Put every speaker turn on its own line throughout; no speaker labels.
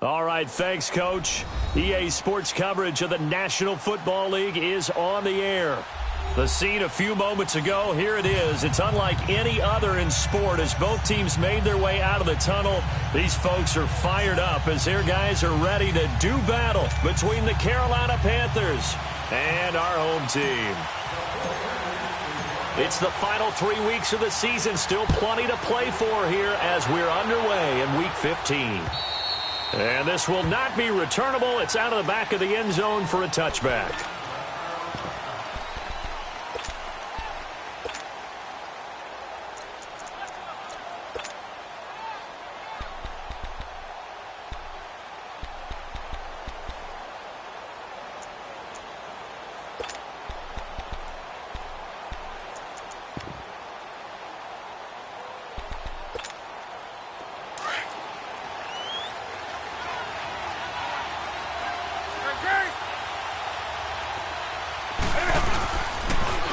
All right, thanks, Coach. EA Sports coverage of the National Football League is on the air. The scene a few moments ago, here it is. It's unlike any other in sport as both teams made their way out of the tunnel. These folks are fired up as their guys are ready to do battle between the Carolina Panthers and our home team. It's the final 3 weeks of the season. Still plenty to play for here as we're underway in Week 15. And this will not be returnable. It's out of the back of the end zone for a touchback.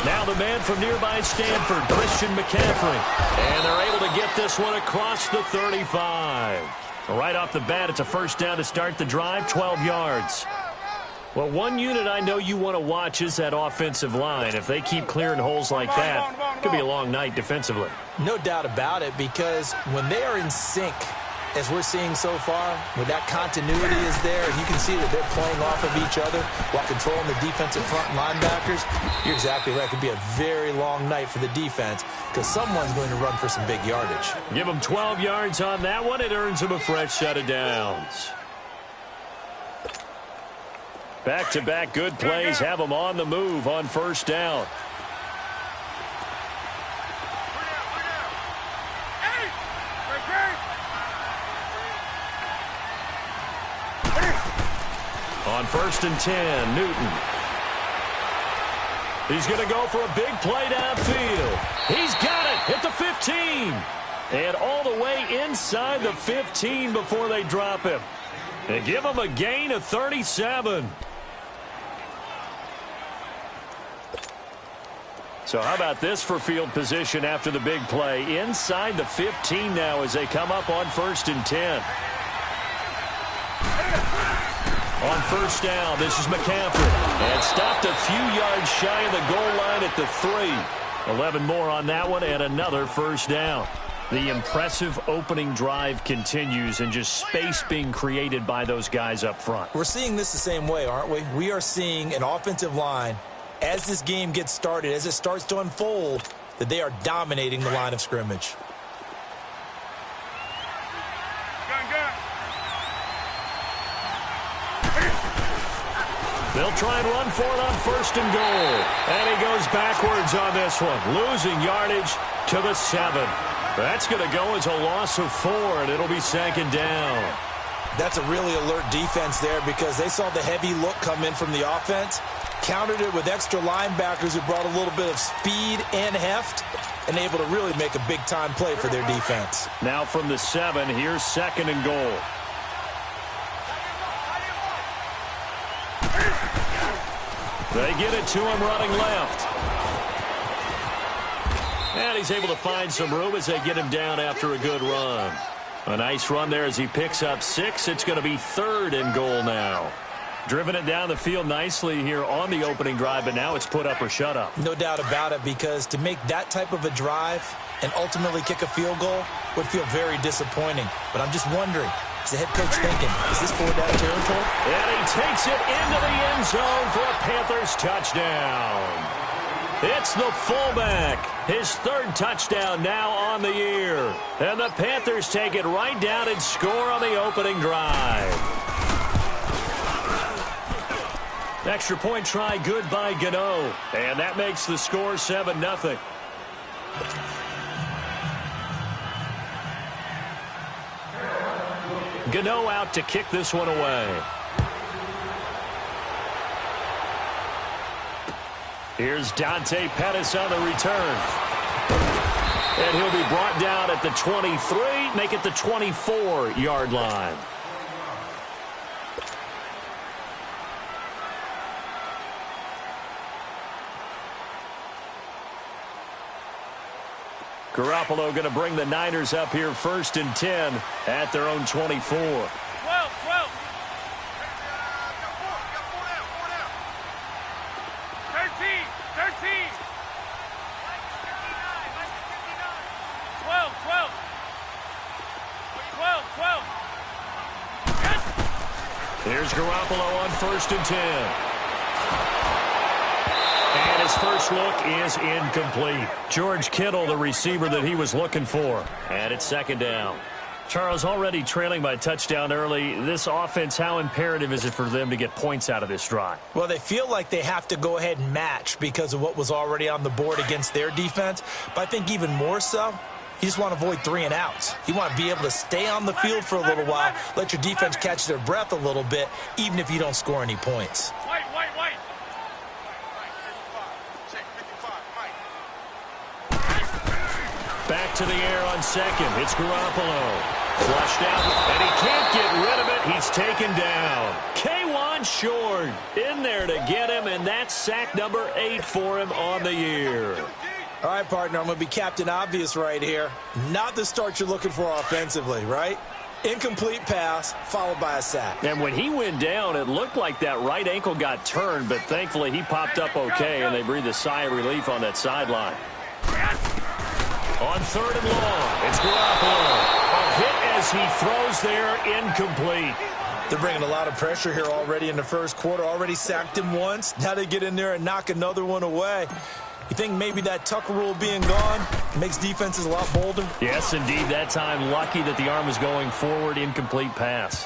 Now the man from nearby Stanford, Christian McCaffrey. And they're able to get this one across the 35. Right off the bat, it's a first down to start the drive, 12 yards. Well, one unit I know you want to watch is that offensive line. If they keep clearing holes like that, it could be a long night defensively.
No doubt about it, because when they are in sync, as we're seeing so far, when that continuity is there, and you can see that they're playing off of each other while controlling the defensive front linebackers, you're exactly right. It could be a very long night for the defense because someone's going to run for some big yardage.
Give them 12 yards on that one. It earns them a fresh set of downs. Back-to-back good plays have them on the move on first down. On first and 10, Newton. He's going to go for a big play downfield. He's got it at the 15. And all the way inside the 15 before they drop him. And give him a gain of 37. So how about this for field position after the big play? Inside the 15 now as they come up on first and 10. On first down, this is McCaffrey. And stopped a few yards shy of the goal line at the 3. 11 more on that one and another first down. The impressive opening drive continues and just space being created by those guys up front.
We're seeing this the same way, aren't we? We are seeing an offensive line, as this game gets started, as it starts to unfold, that they are dominating the line of scrimmage.
They'll try and run for it on first and goal. And he goes backwards on this one, losing yardage to the 7. That's going to go as a loss of 4, and it'll be second down.
That's a really alert defense there because they saw the heavy look come in from the offense, countered it with extra linebackers who brought a little bit of speed and heft, and able to really make a big-time play for their defense.
Now from the 7, here's second and goal. They get it to him running left. And he's able to find some room as they get him down after a good run. A nice run there as he picks up 6. It's going to be third and goal now. Driven it down the field nicely here on the opening drive, but now it's put up or shut up.
No doubt about it, because to make that type of a drive and ultimately kick a field goal would feel very disappointing. But I'm just wondering, is the head coach thinking, is this 4-down territory?
And he takes it into the end zone for a Panthers touchdown. It's the fullback. His third touchdown now on the year. And the Panthers take it right down and score on the opening drive. Extra point try good by Gano. And that makes the score 7-0. Gano out to kick this one away. Here's Dante Pettis on the return. And he'll be brought down at the 23, make it the 24-yard line. Garoppolo going to bring the Niners up here first and 10 at their own 24.
12.
Here's Garoppolo on 1st and 10. And his first look is incomplete. George Kittle, the receiver that he was looking for. And it's 2nd down. Charles, already trailing by a touchdown early. This offense, how imperative is it for them to get points out of this drive?
Well, they feel like they have to go ahead and match because of what was already on the board against their defense. But I think even more so, you just want to avoid 3 and outs. You want to be able to stay on the field for a little while, let your defense catch their breath a little bit, even if you don't score any points.
Back to the air on 2nd. It's Garoppolo. Flushed out, and he can't get rid of it. He's taken down. K'Wan Short in there to get him, and that's sack number 8 for him on the year.
All right, partner, I'm going to be Captain Obvious right here. Not the start you're looking for offensively, right? Incomplete pass, followed by a sack.
And when he went down, it looked like that right ankle got turned, but thankfully he popped up okay, and they breathed a sigh of relief on that sideline. On 3rd and long, it's Garoppolo. A hit as he throws there, incomplete.
They're bringing a lot of pressure here already in the first quarter. Already sacked him once. Now they get in there and knock another one away. You think maybe that Tucker rule being gone makes defenses a lot bolder?
Yes, indeed. That time, lucky that the arm was going forward, incomplete pass.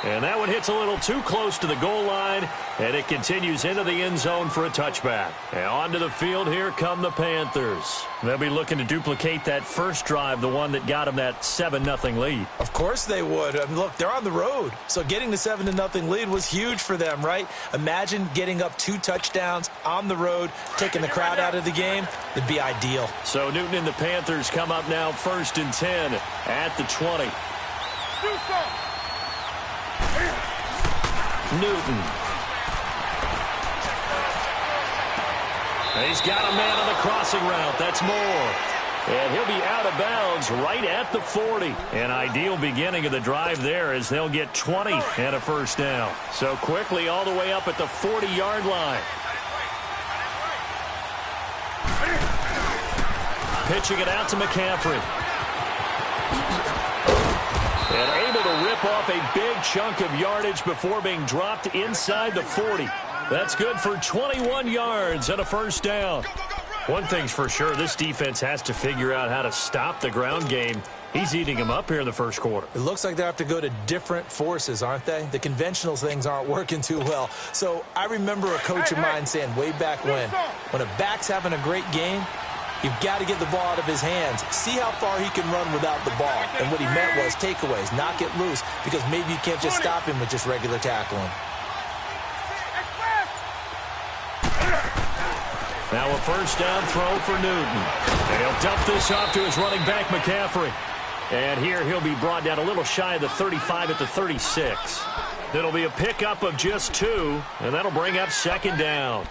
And that one hits a little too close to the goal line, and it continues into the end zone for a touchback. And onto the field, here come the Panthers. They'll be looking to duplicate that first drive, the one that got them that 7-0 lead.
Of course they would. I mean, look, they're on the road, so getting the 7-0 lead was huge for them, right? Imagine getting up 2 touchdowns on the road, taking the crowd out of the game. It'd be ideal.
So Newton and the Panthers come up now 1st and 10 at the 20. Newton. He's got a man on the crossing route. That's Moore. And he'll be out of bounds right at the 40. An ideal beginning of the drive there as they'll get 20 and a first down. So quickly all the way up at the 40-yard line. Pitching it out to McCaffrey. And able to rip off a big chunk of yardage before being dropped inside the 40. That's good for 21 yards and a first down. One thing's for sure, this defense has to figure out how to stop the ground game. He's eating them up here in the first quarter.
It looks like they have to go to different forces, aren't they? The conventional things aren't working too well. So I remember a coach of mine saying way back when a back's having a great game, you've got to get the ball out of his hands. See how far he can run without the ball. And what he meant was takeaways, knock it loose, because maybe you can't just stop him with just regular tackling.
Now a first down throw for Newton. And he'll dump this off to his running back, McCaffrey. And here he'll be brought down a little shy of the 35 at the 36. It'll be a pickup of just 2, and that'll bring up 2nd down.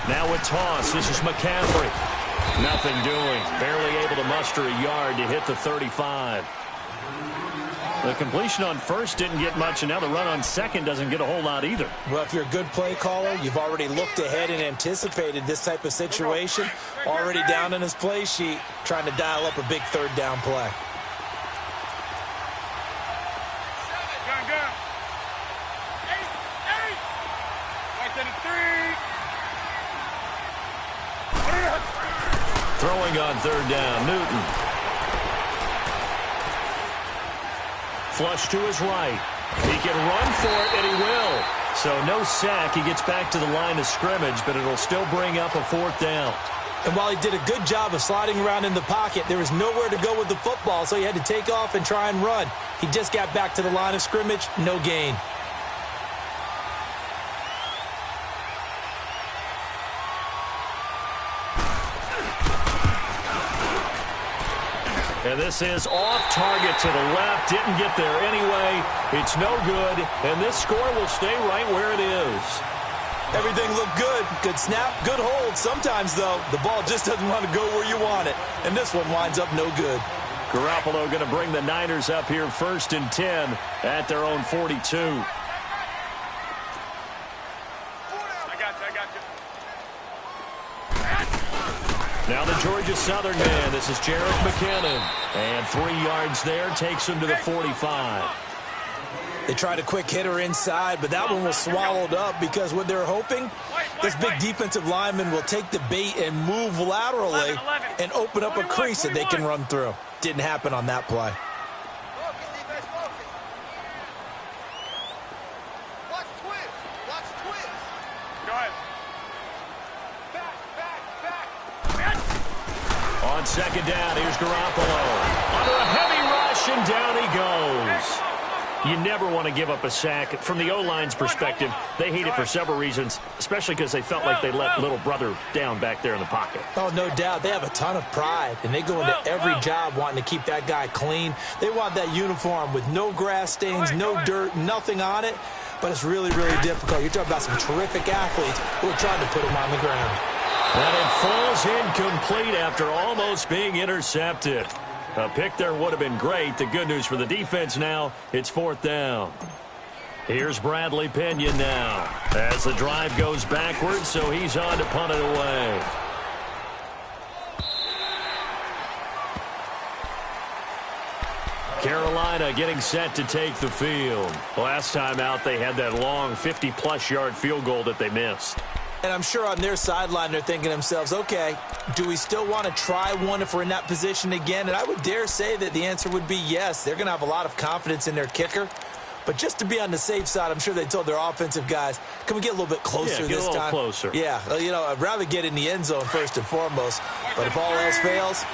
Now a toss. This is McCaffrey. Nothing doing. Barely able to muster a yard to hit the 35. The completion on first didn't get much, and now the run on second doesn't get a whole lot either.
Well, if you're a good play caller, you've already looked ahead and anticipated this type of situation. Already down in his play sheet, trying to dial up a big third down play.
Throwing on third down, Newton. Flush to his right. He can run for it, and he will. So no sack. He gets back to the line of scrimmage, but it'll still bring up a 4th down.
And while he did a good job of sliding around in the pocket, there was nowhere to go with the football, so he had to take off and try and run. He just got back to the line of scrimmage, no gain.
And this is off target to the left. Didn't get there anyway. It's no good. And this score will stay right where it is.
Everything looked good. Good snap, good hold. Sometimes, though, the ball just doesn't want to go where you want it. And this one winds up no good.
Garoppolo going to bring the Niners up here 1st and 10 at their own 42. Now the Georgia Southern man. This is Jarek McKinnon. And 3 yards there takes him to the 45.
They tried a quick hitter inside, but that one was swallowed up because what they're hoping, this big defensive lineman will take the bait and move laterally and open up a crease that they can run through. Didn't happen on that play.
On second down, here's Garoppolo. Under a heavy rush, and down he goes. You never want to give up a sack. From the O-line's perspective, they hate it for several reasons, especially because they felt like they let little brother down back there in the pocket.
Oh, no doubt. They have a ton of pride, and they go into every job wanting to keep that guy clean. They want that uniform with no grass stains, no dirt, nothing on it, but it's really, really difficult. You're talking about some terrific athletes who are trying to put him on the ground.
And it falls incomplete after almost being intercepted. A pick there would have been great. The good news for the defense now, it's 4th down. Here's Bradley Pinion now as the drive goes backwards, so he's on to punt it away. Carolina getting set to take the field. Last time out, they had that long 50-plus yard field goal that they missed.
And I'm sure on their sideline they're thinking to themselves, okay, do we still want to try one if we're in that position again? And I would dare say that the answer would be yes. They're going to have a lot of confidence in their kicker. But just to be on the safe side, I'm sure they told their offensive guys, can we get a little bit closer this time?
Get a little closer.
Yeah, you know, I'd rather get in the end zone first and foremost. But if all else fails,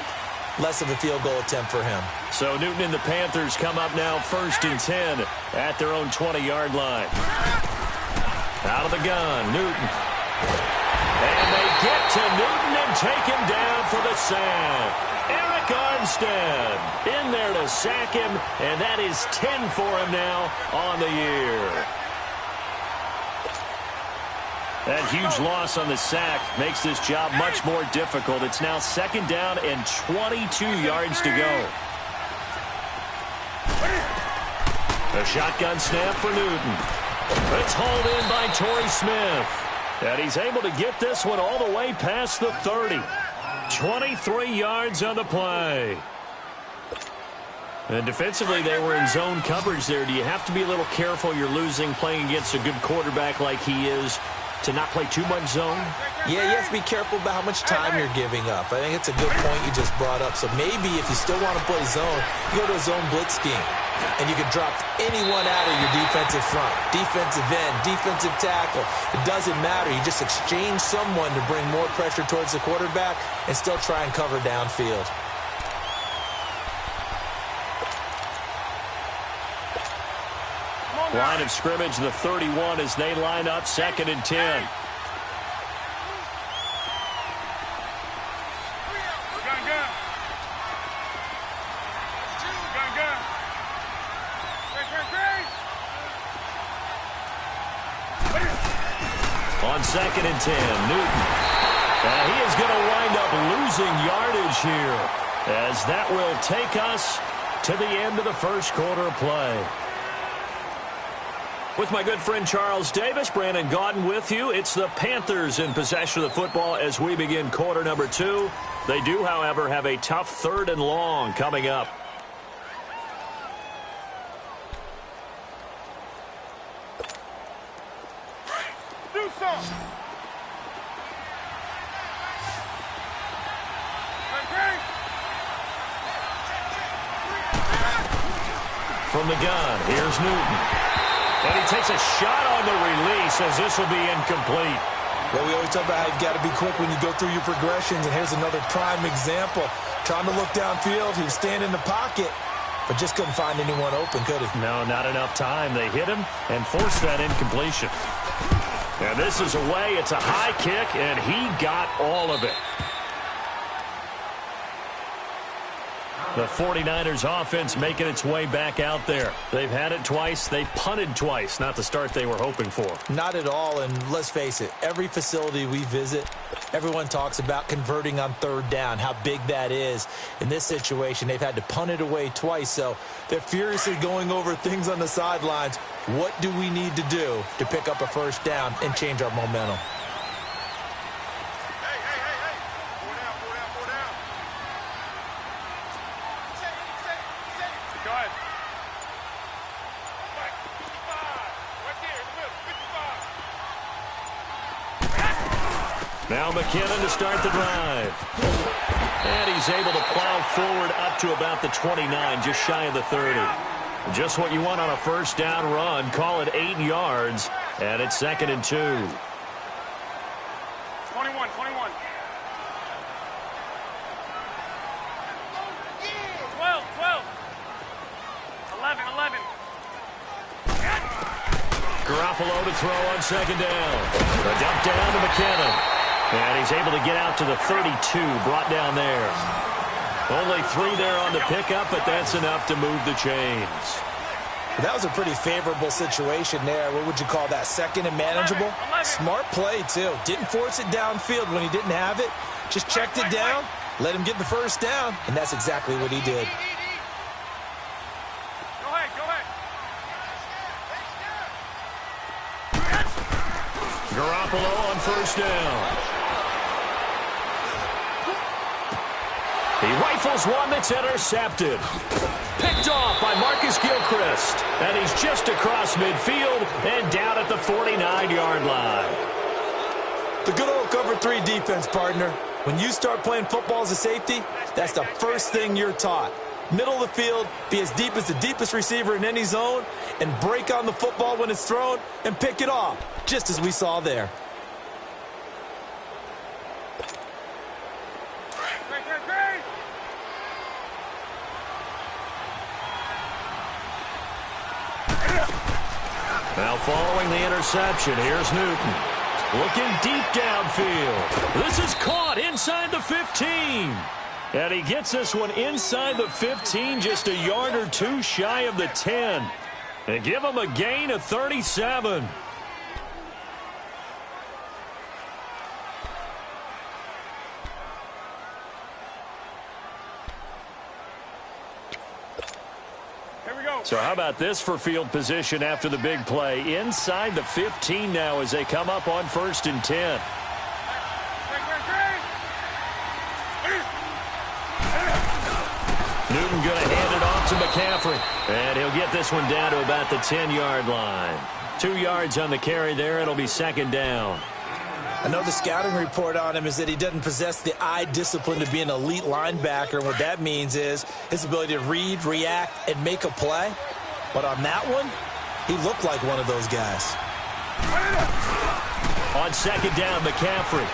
less of a field goal attempt for him.
So Newton and the Panthers come up now 1st and 10 at their own 20-yard line. Out of the gun, Newton. And they get to Newton and take him down for the sack. Eric Armstead in there to sack him, and that is 10 for him now on the year. That huge loss on the sack makes this job much more difficult. It's now 2nd down and 22 yards to go. A shotgun snap for Newton. It's hauled in by Torrey Smith. And he's able to get this one all the way past the 30. 23 yards on the play. And defensively, they were in zone coverage there. Do you have to be a little careful? You're losing, playing against a good quarterback like he is, to not play too much zone?
Yeah, you have to be careful about how much time you're giving up. I think it's a good point you just brought up. So maybe if you still want to play zone, you go to a zone blitz scheme. And you can drop anyone out of your defensive front, defensive end, defensive tackle. It doesn't matter. You just exchange someone to bring more pressure towards the quarterback and still try and cover downfield.
Line of scrimmage, the 31 as they line up 2nd and 10. On 2nd and 10, Newton. And he is going to wind up losing yardage here, as that will take us to the end of the first quarter of play. With my good friend Charles Davis, Brandon Gaudin with you. It's the Panthers in possession of the football as we begin quarter number 2. They do, however, have a tough 3rd and long coming up. From the gun, here's Newton. And he takes a shot on the release as this will be incomplete.
Well, we always talk about how you've got to be quick when you go through your progressions, and here's another prime example. Trying to look downfield, he was standing in the pocket, but just couldn't find anyone open, could he?
No, not enough time. They hit him and forced that incompletion. And this is away. It's a high kick, and he got all of it. The 49ers offense making its way back out there. They've had it twice. They punted twice. Not the start they were hoping for.
Not at all, and let's face it, every facility we visit, everyone talks about converting on 3rd down, how big that is. In this situation, they've had to punt it away twice, so they're furiously going over things on the sidelines. What do we need to do to pick up a 1st down and change our momentum?
Now McKinnon to start the drive. And he's able to plow forward up to about the 29, just shy of the 30. Just what you want on a first down run. Call it 8 yards, and it's 2nd and 2.
21. 11.
Garoppolo to throw on 2nd down. The dump down to McKinnon. And he's able to get out to the 32, brought down there. Only 3 there on the pickup, but that's enough to move the chains.
That was a pretty favorable situation there. What would you call that? 2nd and manageable? Smart play, too. Didn't force it downfield when he didn't have it. Just checked it down, let him get the first down, and that's exactly what he did.
Garoppolo on first down. He rifles one that's intercepted. Picked off by Marcus Gilchrist. And he's just across midfield and down at the 49-yard line.
The good old cover 3 defense, partner. When you start playing football as a safety, that's the first thing you're taught. Middle of the field, be as deep as the deepest receiver in any zone, and break on the football when it's thrown and pick it off, just as we saw there.
Now following the interception, here's Newton. Looking deep downfield. This is caught inside the 15. And he gets this one inside the 15, just a yard or 2 shy of the 10. And give him a gain of 37. So how about this for field position after the big play? Inside the 15 now as they come up on 1st and 10. Newton going to hand it off to McCaffrey. And he'll get this one down to about the 10-yard line. 2 yards on the carry there. It'll be 2nd down.
I know the scouting report on him is that he doesn't possess the eye discipline to be an elite linebacker. And what that means is his ability to read, react, and make a play. But on that one, he looked like one of those guys.
On 2nd down, McCaffrey.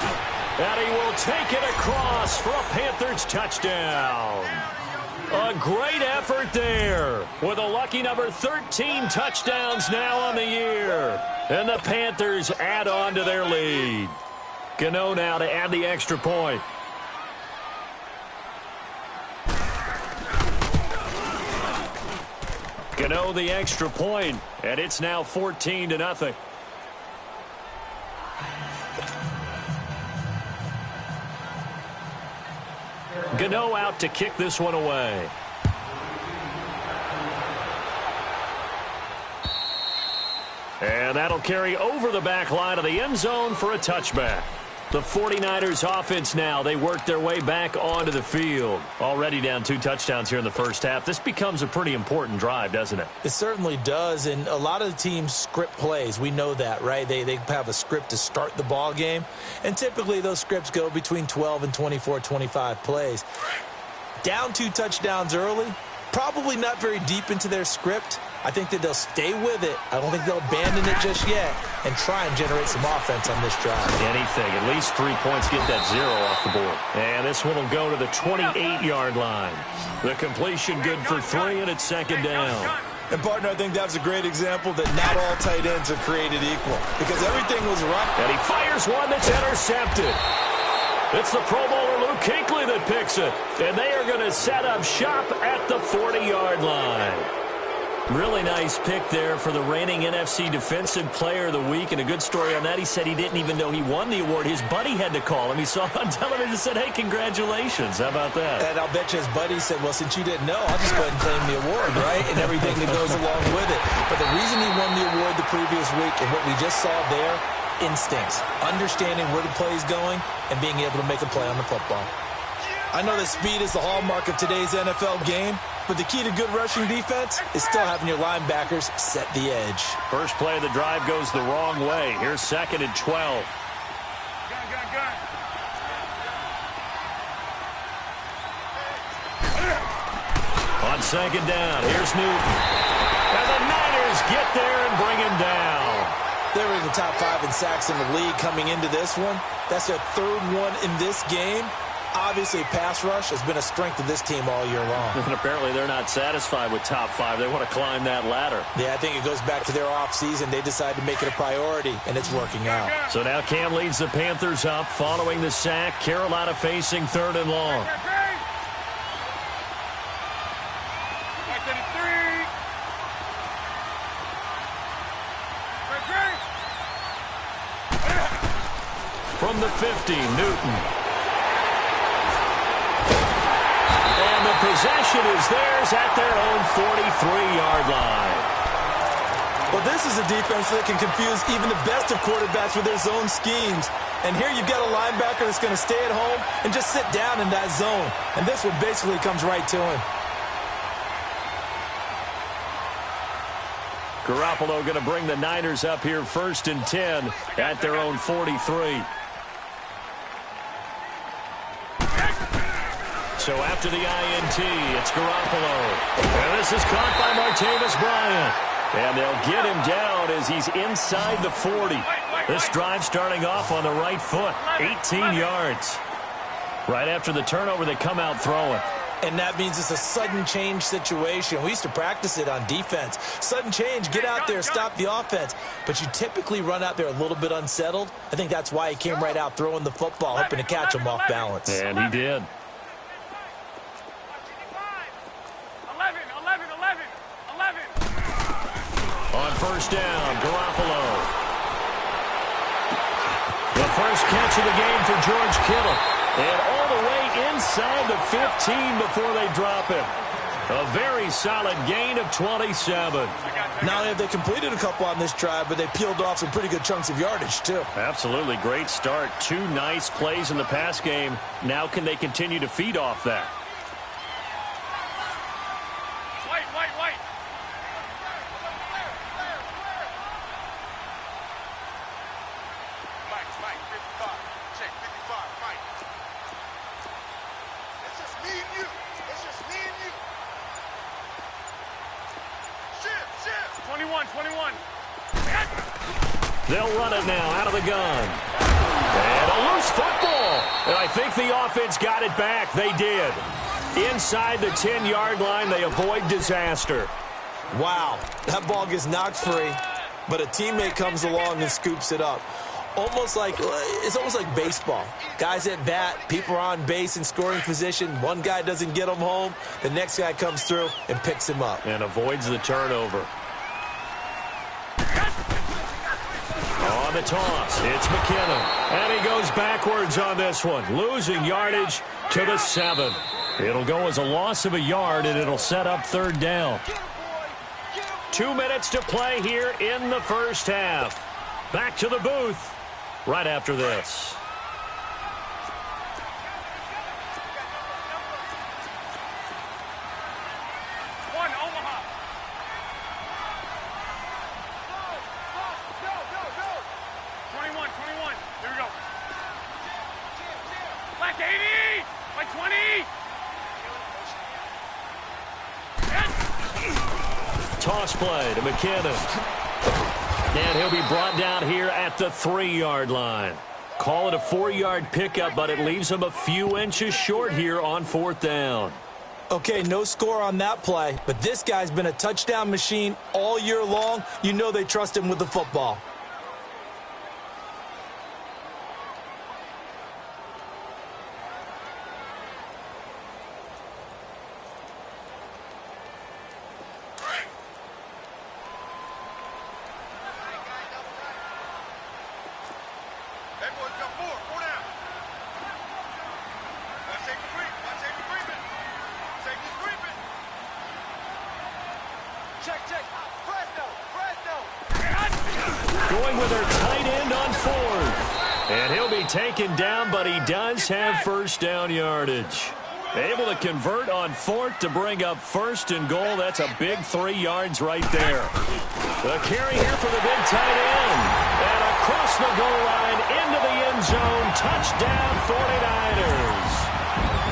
And he will take it across for a Panthers touchdown. A great effort there with a lucky number 13 touchdowns now on the year. And the Panthers add on to their lead. Gano now to add the extra point. Gano the extra point, and it's now 14-0. Gano out to kick this one away. And that'll carry over the back line of the end zone for a touchback. The 49ers offense now, they work their way back onto the field. Already down 2 touchdowns here in the first half. This becomes a pretty important drive, doesn't it?
It certainly does, and a lot of the teams script plays. We know that, right? They have a script to start the ball game, and typically those scripts go between 12 and 24, 25 plays. Down 2 touchdowns early, probably not very deep into their script. I think that they'll stay with it. I don't think they'll abandon it just yet and try and generate some offense on this drive.
Anything. At least 3 points, get that 0 off the board. And this one will go to the 28-yard line. The completion good for 3, and it's 2nd down.
And, partner, I think that was a great example that not all tight ends are created equal because everything was right.
And he fires one that's intercepted. It's the Pro Bowler Luke Kuechly that picks it. And they are going to set up shop at the 40-yard line. Really nice pick there for the reigning NFC Defensive Player of the Week. And a good story on that, he said he didn't even know he won the award. His buddy had to call him. He saw it on television and said, hey, congratulations. How about that?
And I'll bet you his buddy said, well, since you didn't know, I'll just go ahead and claim the award, right? And everything that goes along with it. But the reason he won the award the previous week and what we just saw there, instincts, understanding where the play is going and being able to make a play on the football. I know that speed is the hallmark of today's NFL game, but the key to good rushing defense is still having your linebackers set the edge.
First play of the drive goes the wrong way. Here's 2nd and 12. On second down, here's Newton. And the Niners get there and bring him down.
They were in the top 5 in sacks in the league coming into this one. That's their 3rd one in this game. Obviously, pass rush has been a strength of this team all year long.
And apparently they're not satisfied with top 5. They want to climb that ladder.
Yeah, I think it goes back to their offseason. They decided to make it a priority, and it's working out.
So now Cam leads the Panthers up following the sack. Carolina facing 3rd and long. From the 50, Newton. And the possession is theirs at their own 43-yard line.
Well, this is a defense that can confuse even the best of quarterbacks with their zone schemes. And here you've got a linebacker that's going to stay at home and just sit down in that zone. And this one basically comes right to him.
Garoppolo going to bring the Niners up here 1st and 10 at their own 43. So after the INT, it's Garoppolo. And this is caught by Martavis Bryant. And they'll get him down as he's inside the 40. This drive starting off on the right foot, 18 yards. Right after the turnover, they come out throwing.
And that means it's a sudden change situation. We used to practice it on defense. Sudden change, get out there, stop the offense. But you typically run out there a little bit unsettled. I think that's why he came right out throwing the football, hoping to catch him off balance.
And he did. On 1st down, Garoppolo. The first catch of the game for George Kittle. And all the way inside the 15 before they drop it. A very solid gain of 27.
Not only have they completed a couple on this drive, but they peeled off some pretty good chunks of yardage, too.
Absolutely. Great start. 2 nice plays in the pass game. Now can they continue to feed off that? They'll run it now out of the gun. And a loose football. And I think the offense got it back. They did. Inside the 10-yard line, they avoid disaster.
Wow. That ball gets knocked free, but a teammate comes along and scoops it up. It's almost like baseball. Guys at bat, people are on base in scoring position. One guy doesn't get him home. The next guy comes through and picks him up.
And avoids the turnover. On the toss, it's McKinnon. And he goes backwards on this one, losing yardage to the 7. It'll go as a loss of a yard, and it'll set up 3rd down. 2 minutes to play here in the first half. Back to the booth right after this. Toss play to McKinnon. And he'll be brought down here at the 3-yard line. Call it a 4-yard pickup, but it leaves him a few inches short here on 4th down.
Okay, no score on that play, but this guy's been a touchdown machine all year long. You know they trust him with the football.
Going with their tight end on 4th. And he'll be taken down, but he does have 1st down yardage. Able to convert on 4th to bring up 1st and goal. That's a big 3 yards right there. The carry here for the big tight end. And a across the goal line, into the end zone. Touchdown, 49ers.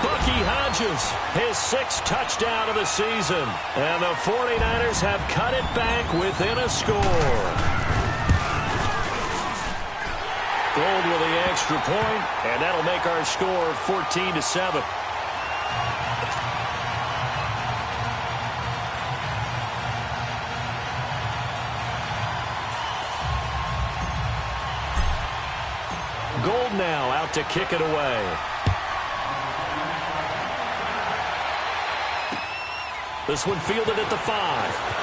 Bucky Hodges, his 6th touchdown of the season. And the 49ers have cut it back within a score. Gold with the extra point, and that'll make our score 14-7. Gold now out to kick it away. This one fielded at the 5.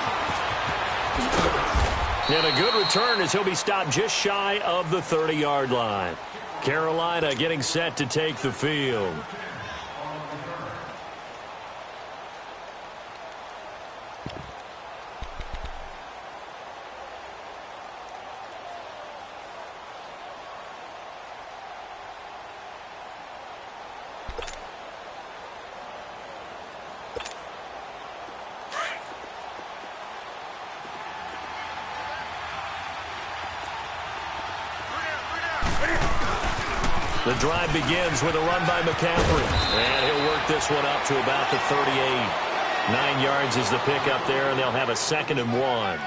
And a good return as he'll be stopped just shy of the 30-yard line. Carolina getting set to take the field. The drive begins with a run by McCaffrey. And he'll work this one up to about the 38. 9 yards is the pickup there, and they'll have a 2nd and 1.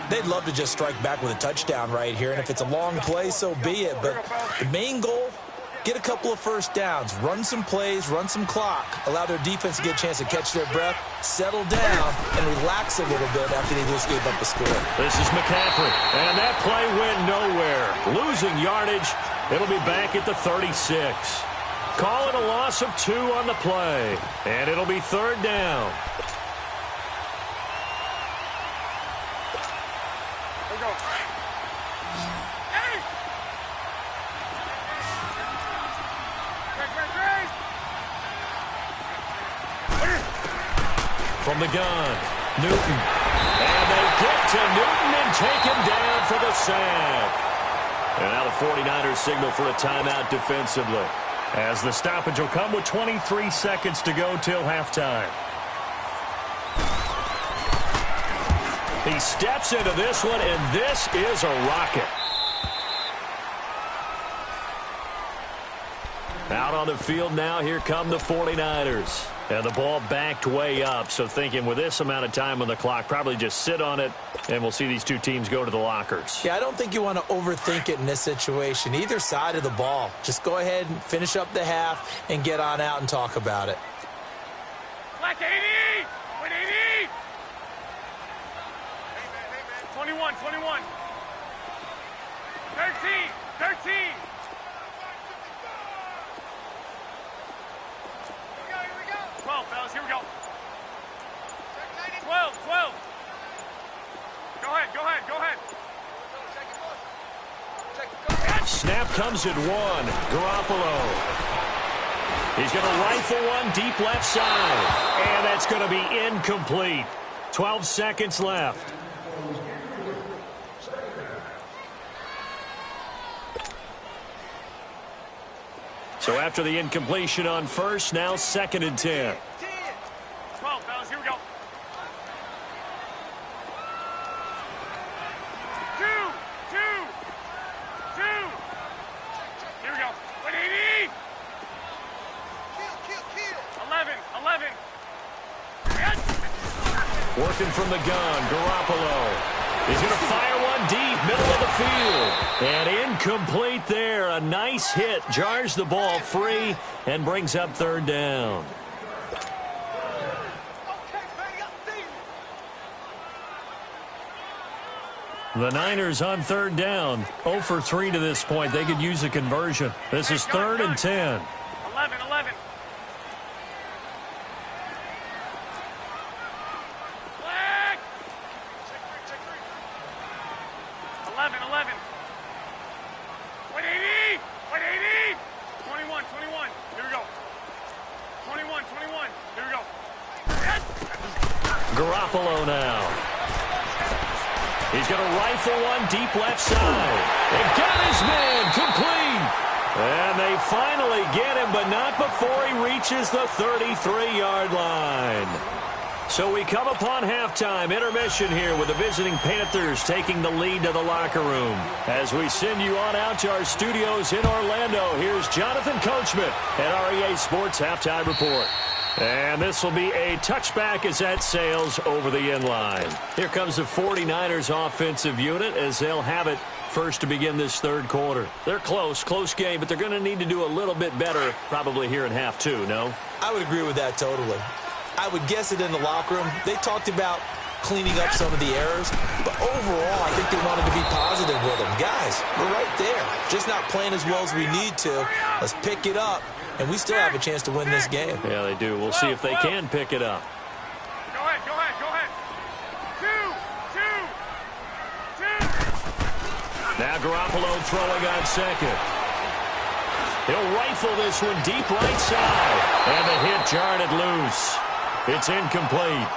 They'd love to just strike back with a touchdown right here, and if it's a long play, so be it. But the main goal, get a couple of first downs, run some plays, run some clock, allow their defense to get a chance to catch their breath, settle down, and relax a little bit after they just gave up the score.
This is McCaffrey, and that play went nowhere. Losing yardage. It'll be back at the 36. Call it a loss of 2 on the play, and it'll be 3rd down.
Here we go. Hey!
From the gun, Newton. And they get to Newton and take him down for the sack. And now the 49ers signal for a timeout defensively, as the stoppage will come with 23 seconds to go till halftime. He steps into this one, and this is a rocket. Out on the field now, here come the 49ers. And the ball backed way up, so thinking with this amount of time on the clock, probably just sit on it, and we'll see these two teams go to the lockers.
Yeah, I don't think you want to overthink it in this situation. Either side of the ball. Just go ahead and finish up the half and get on out and talk about it.
Black 80! 180! 21, 21. 13, 13. Here we go. 12, fellas, here we go. 12, 12. Go ahead, go ahead, go ahead.
Snap comes at 1. Garoppolo. He's going to rifle one deep left side. And that's going to be incomplete. 12 seconds left. So after the incompletion on first, now 2nd and 10.
12, fellas, here we go. 2, 2, 2. Here we go. 180. 11, 11. Yes.
Working from the gun, Garoppolo. He's going to fire one deep, middle of the field. And incomplete there. A nice hit. Jars the ball free and brings up 3rd down. The Niners on 3rd down. 0 for 3 to this point. They could use a conversion. This is 3rd and 10.
11, 11. Flag. 11, 11. 180, 180. 21, 21. Here we go. 21, 21. Here we go. Yes.
Garoppolo now. He's going to rifle one deep left side. They got his man complete. And they finally get him, but not before he reaches the 33-yard line. So we come upon halftime, intermission here with the visiting Panthers taking the lead to the locker room. As we send you on out to our studios in Orlando, here's Jonathan Coachman at REA Sports Halftime Report. And this will be a touchback as that sails over the inline. Here comes the 49ers offensive unit as they'll have it first to begin this third quarter. They're close game, but they're going to need to do a little bit better probably here in half two, no?
I would agree with that totally. I would guess it in the locker room. They talked about cleaning up some of the errors, but overall, I think they wanted to be positive with them. Guys, we're right there. Just not playing as well as we need to. Let's pick it up, and we still have a chance to win this game.
Yeah, they do. We'll see if they can pick it up.
Go ahead. Two.
Now Garoppolo throwing on second. He'll rifle this one deep right side, and the hit jarred it loose. It's incomplete.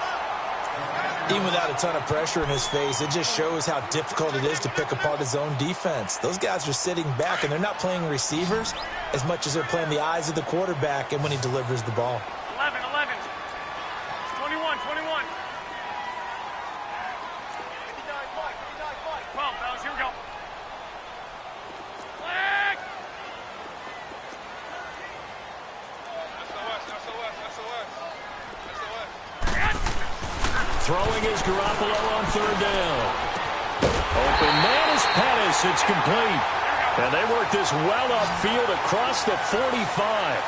Even without a ton of pressure in his face, it just shows how difficult it is to pick apart his own defense. Those guys are sitting back, and they're not playing receivers as much as they're playing the eyes of the quarterback and when he delivers the ball.
11. 21. 12, fellas, here we go. Flag!
Throwing is Garoppolo on third down. Open man is Pettis. It's complete. And they work this well upfield across the 45.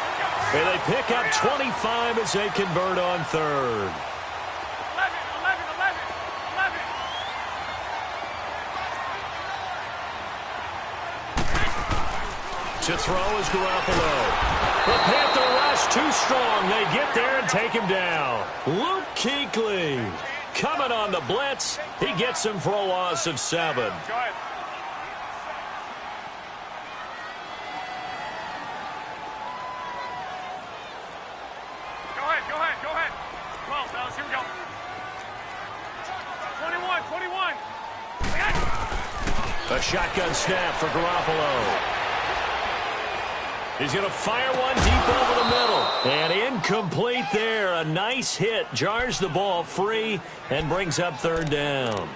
And they pick up 25 as they convert on third.
11.
To throw is Garoppolo. The Panther rush too strong. They get there and take him down. Luke Kuechly coming on the blitz. He gets him for a loss of 7.
Go ahead. Go ahead. 12, fellas, here we go. 21.
A shotgun snap for Garoppolo. He's going to fire one deep over the middle. And incomplete there. A nice hit. Jars the ball free and brings up third down.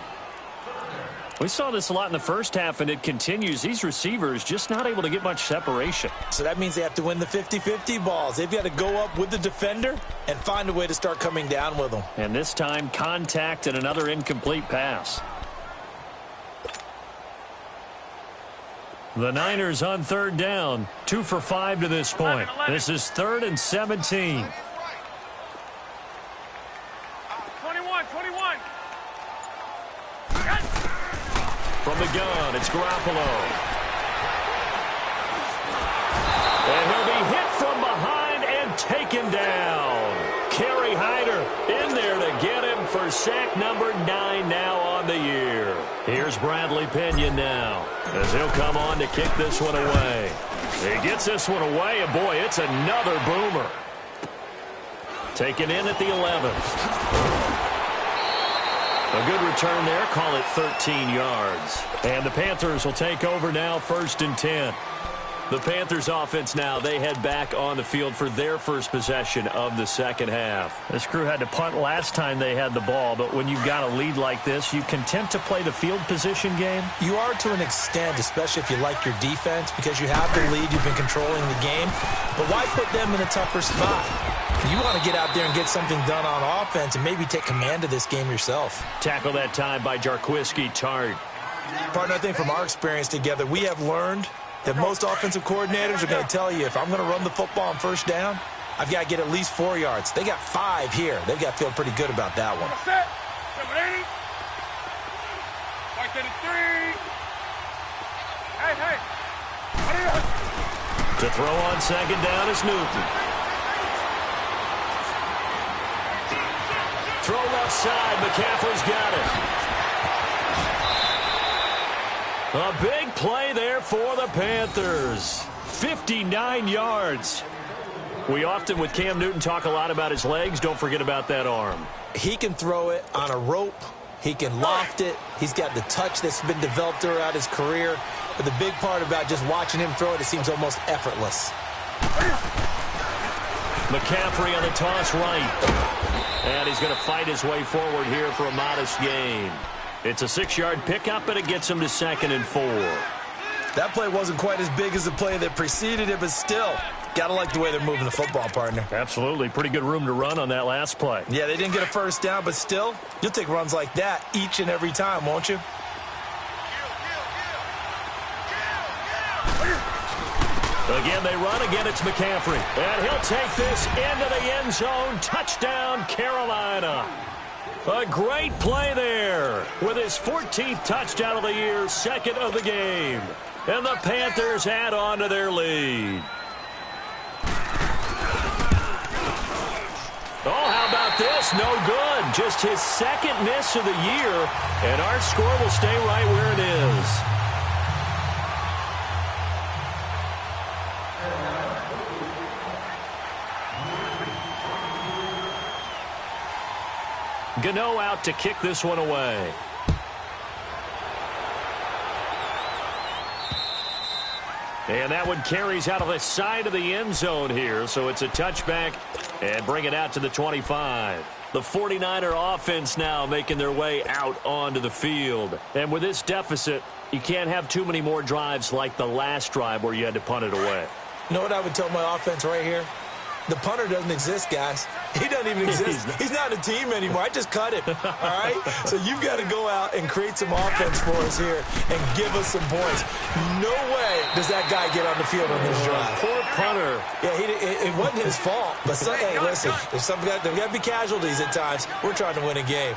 We saw this a lot in the first half, and it continues. These receivers just not able to get much separation.
So that means they have to win the 50-50 balls. They've got to go up with the defender and find a way to start coming down with them.
And this time, contact and another incomplete pass. The Niners on third down, 2 for 5 to this point.
11.
This is 3rd and 17.
21.
From the gun, it's Garoppolo. And he'll be hit from behind and taken down. Kerry Hyder in there to get him for sack number 9 now on the year. Here's Bradley Pinion now as he'll come on to kick this one away. He gets this one away, and boy, it's another boomer. Taken in at the 11th. A good return there, call it 13 yards. And the Panthers will take over now, 1st and 10. The Panthers offense now, they head back on the field for their first possession of the second half. This crew had to punt last time they had the ball, but when you've got a lead like this, you content to play the field position game?
You are to an extent, especially if you like your defense, because you have the lead, you've been controlling the game. But why put them in a tougher spot? You want to get out there and get something done on offense and maybe take command of this game yourself.
Tackle that time by Jarquiski Tart.
Partner, I think from our experience together, we have learned that most offensive coordinators are going to tell you, if I'm going to run the football on first down, I've got to get at least 4 yards. They got 5 here. They've got to feel pretty good about that one.
Set. 780. White 33. Hey.
To throw on second down is Newton. Throw left side. McCaffrey's got it. A big play there for the Panthers. 59 yards. We often, with Cam Newton, talk a lot about his legs. Don't forget about that arm.
He can throw it on a rope. He can loft it. He's got the touch that's been developed throughout his career. But the big part about just watching him throw it, it seems almost effortless.
McCaffrey on the toss right. And he's going to fight his way forward here for a modest gain. It's a 6-yard pickup, and it gets him to 2nd and 4.
That play wasn't quite as big as the play that preceded it, but still, got to like the way they're moving the football, partner.
Absolutely. Pretty good room to run on that last play.
Yeah, they didn't get a first down, but still, you'll take runs like that each and every time, won't you?
Again, they run. Again, it's McCaffrey. And he'll take this into the end zone. Touchdown, Carolina. A great play there with his 14th touchdown of the year, 2nd of the game. And the Panthers add on to their lead. Oh, how about this? No good. Just his 2nd miss of the year. And our score will stay right where it is. Gano out to kick this one away. And that one carries out of the side of the end zone here, so it's a touchback and bring it out to the 25. The 49er offense now making their way out onto the field. And with this deficit, you can't have too many more drives like the last drive where you had to punt it away.
You know what I would tell my offense right here? The punter doesn't exist, guys. He doesn't even exist. He's not a team anymore. I just cut him, all right? So you've got to go out and create some offense for us here and give us some points. No way does that guy get on the field on this drive.
Poor punter.
Yeah, it wasn't his fault. But, hey, listen, there's got to be casualties at times. We're trying to win a game.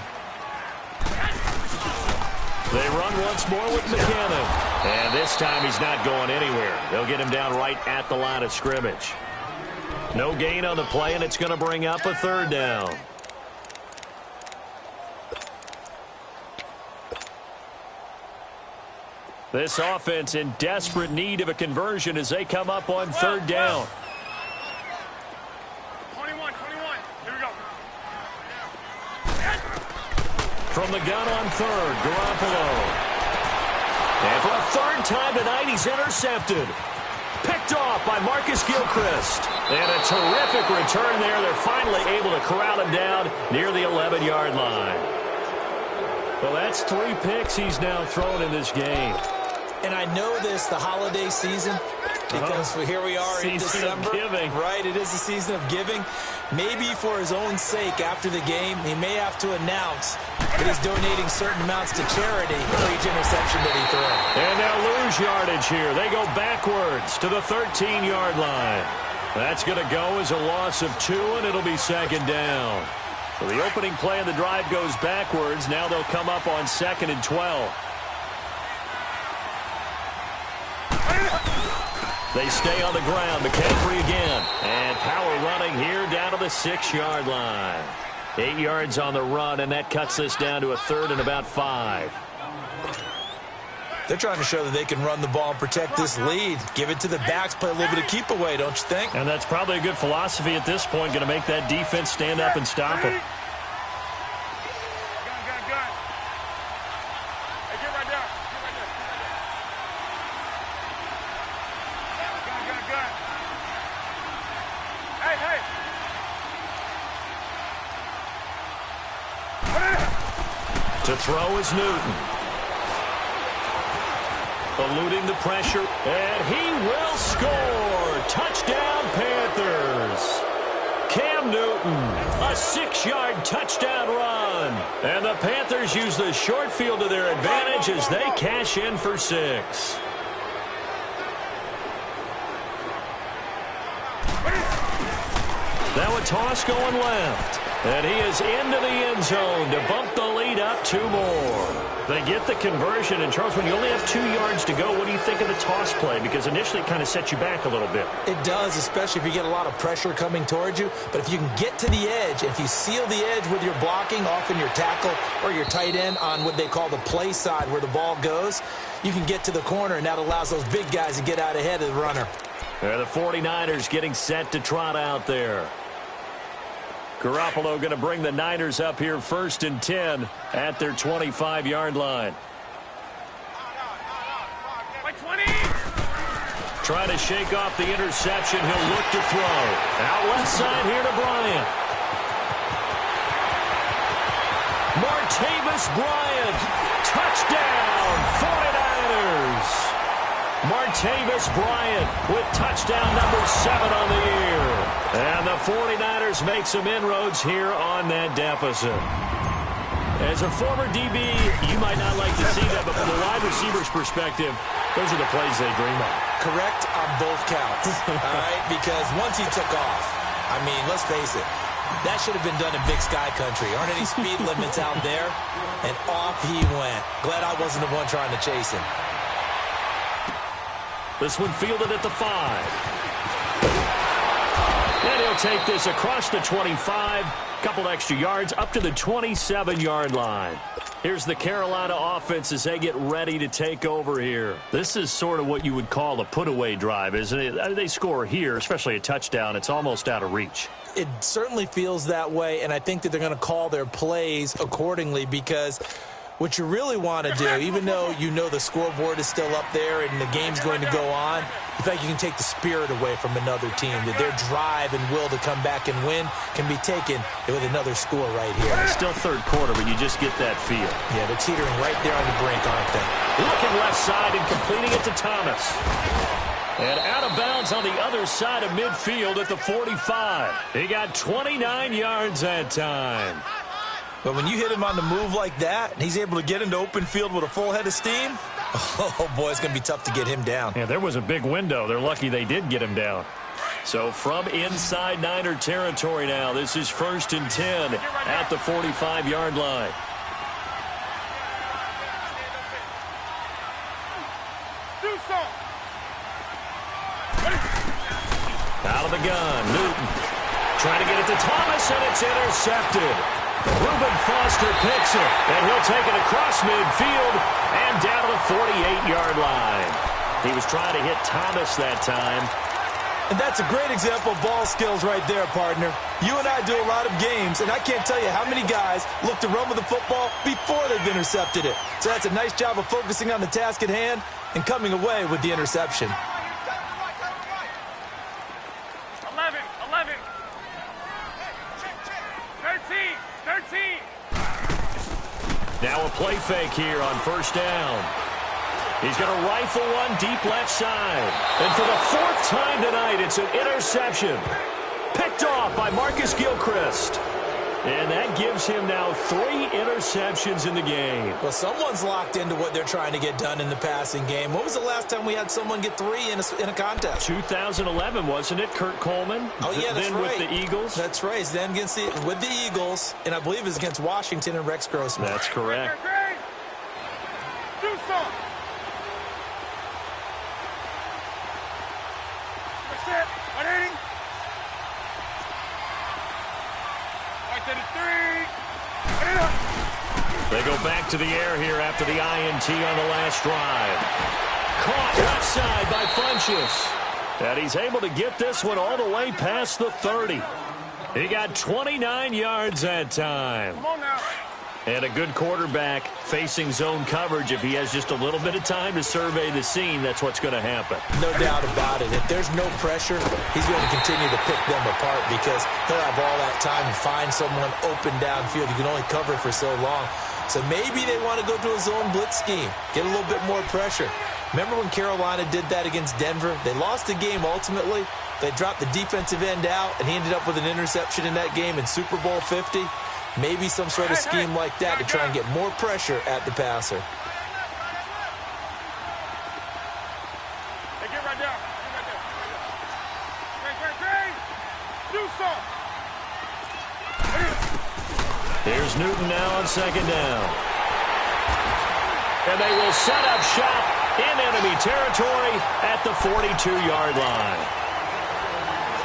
They run once more with McKinnon. And this time he's not going anywhere. They'll get him down right at the line of scrimmage. No gain on the play, and it's going to bring up a 3rd down. This offense in desperate need of a conversion as they come up on 3rd down.
21. Here we go.
From the gun on 3rd, Garoppolo. And for a 3rd time tonight, he's intercepted. Picked off by Marcus Gilchrist. And a terrific return there. They're finally able to corral him down near the 11-yard line. Well, that's 3 picks he's now thrown in this game.
And I know this, the holiday season, because here we are in December.
Of giving.
Right, it is the season of giving. Maybe for his own sake after the game, he may have to announce that he's donating certain amounts to charity for each interception that he throws.
And they'll lose yardage here. They go backwards to the 13-yard line. That's going to go as a loss of 2, and it'll be 2nd down. So the opening play of the drive goes backwards. Now they'll come up on 2nd and 12. They stay on the ground. McCaffrey again. And power running here down to the 6-yard line. 8 yards on the run, and that cuts this down to a 3rd and about 5.
They're trying to show that they can run the ball and protect this lead. Give it to the backs, play a little bit of keep away, don't you think?
And that's probably a good philosophy at this point, going to make that defense stand up and stop them.
Gun. Hey, get right there. Gun. Hey.
To throw is Newton. Eluding the pressure, and he will score. Touchdown, Panthers. Cam Newton, a 6-yard touchdown run. And the Panthers use the short field to their advantage as they cash in for 6. Now a toss going left. And he is into the end zone to bump the lead up 2 more. They get the conversion. And, Charles, when you only have 2 yards to go, what do you think of the toss play? Because initially it kind of sets you back a little bit.
It does, especially if you get a lot of pressure coming towards you. But if you can get to the edge, if you seal the edge with your blocking, often your tackle or your tight end on what they call the play side where the ball goes, you can get to the corner, and that allows those big guys to get out ahead of the runner.
The 49ers getting set to trot out there. Garoppolo going to bring the Niners up here 1st and 10 at their 25-yard line.
Like 20.
Trying to shake off the interception. He'll look to throw. Out left side here to Bryant. Martavis Bryant. Touchdown, 49ers. Martavis Bryant with touchdown number 7 on the year. And the 49ers make some inroads here on that deficit. As a former DB, you might not like to see that, but from the wide receiver's perspective, those are the plays they dream of.
Correct on both counts, all right? Because once he took off, I mean, let's face it, that should have been done in Big Sky Country. Aren't any speed limits out there? And off he went. Glad I wasn't the one trying to chase him.
This one fielded at the 5. And he'll take this across the 25. Couple extra yards up to the 27-yard line. Here's the Carolina offense as they get ready to take over here. This is sort of what you would call a put-away drive, isn't it? They score here, especially a touchdown. It's almost out of reach.
It certainly feels that way, and I think that they're going to call their plays accordingly because what you really want to do, even though you know the scoreboard is still up there and the game's going to go on, you think you can take the spirit away from another team, that their drive and will to come back and win can be taken with another score right here.
It's still third quarter, but you just get that feel.
Yeah, they're teetering right there on the brink, aren't they?
Looking left side and completing it to Thomas. And out of bounds on the other side of midfield at the 45. He got 29 yards that time.
But when you hit him on the move like that, and he's able to get into open field with a full head of steam, oh, boy, it's going to be tough to get him down.
Yeah, there was a big window. They're lucky they did get him down. So from inside Niner territory now, this is 1st and 10 at the 45-yard line. Out of the gun, Newton. Trying to get it to Thomas, and it's intercepted. Reuben Foster picks it, and he'll take it across midfield and down to the 48-yard line. He was trying to hit Thomas that time.
And that's a great example of ball skills right there, partner. You and I do a lot of games, and I can't tell you how many guys look to run with the football before they've intercepted it. So that's a nice job of focusing on the task at hand and coming away with the interception.
11. 13.
Now a play fake here on 1st down. He's going to rifle one deep left side. And for the 4th time tonight, it's an interception. Picked off by Marcus Gilchrist. And that gives him now 3 interceptions in the game.
Well, someone's locked into what they're trying to get done in the passing game. When was the last time we had someone get 3 in a contest?
2011, wasn't it? Kurt Coleman.
Oh, yeah, that's
then
right.
with the Eagles.
That's right. Then with the Eagles, and I believe it's against Washington and Rex Grossman.
That's correct.
Do something. That's it. 180.
They go back to the air here after the INT on the last drive. Caught left side by Funchess. And he's able to get this one all the way past the 30. He got 29 yards that time.
Come on now.
And a good quarterback facing zone coverage. If he has just a little bit of time to survey the scene, that's what's going to happen.
No doubt about it. If there's no pressure, he's going to continue to pick them apart because he'll have all that time to find someone open downfield. You can only cover for so long. So maybe they want to go to a zone blitz scheme, get a little bit more pressure. Remember when Carolina did that against Denver? They lost the game ultimately. They dropped the defensive end out, and he ended up with an interception in that game in Super Bowl 50. Maybe some sort of scheme like that to try and get more pressure at the passer.
Hey, get right down. Hey. Do something.
Here's Newton now on 2nd down. And they will set up shop in enemy territory at the 42-yard line.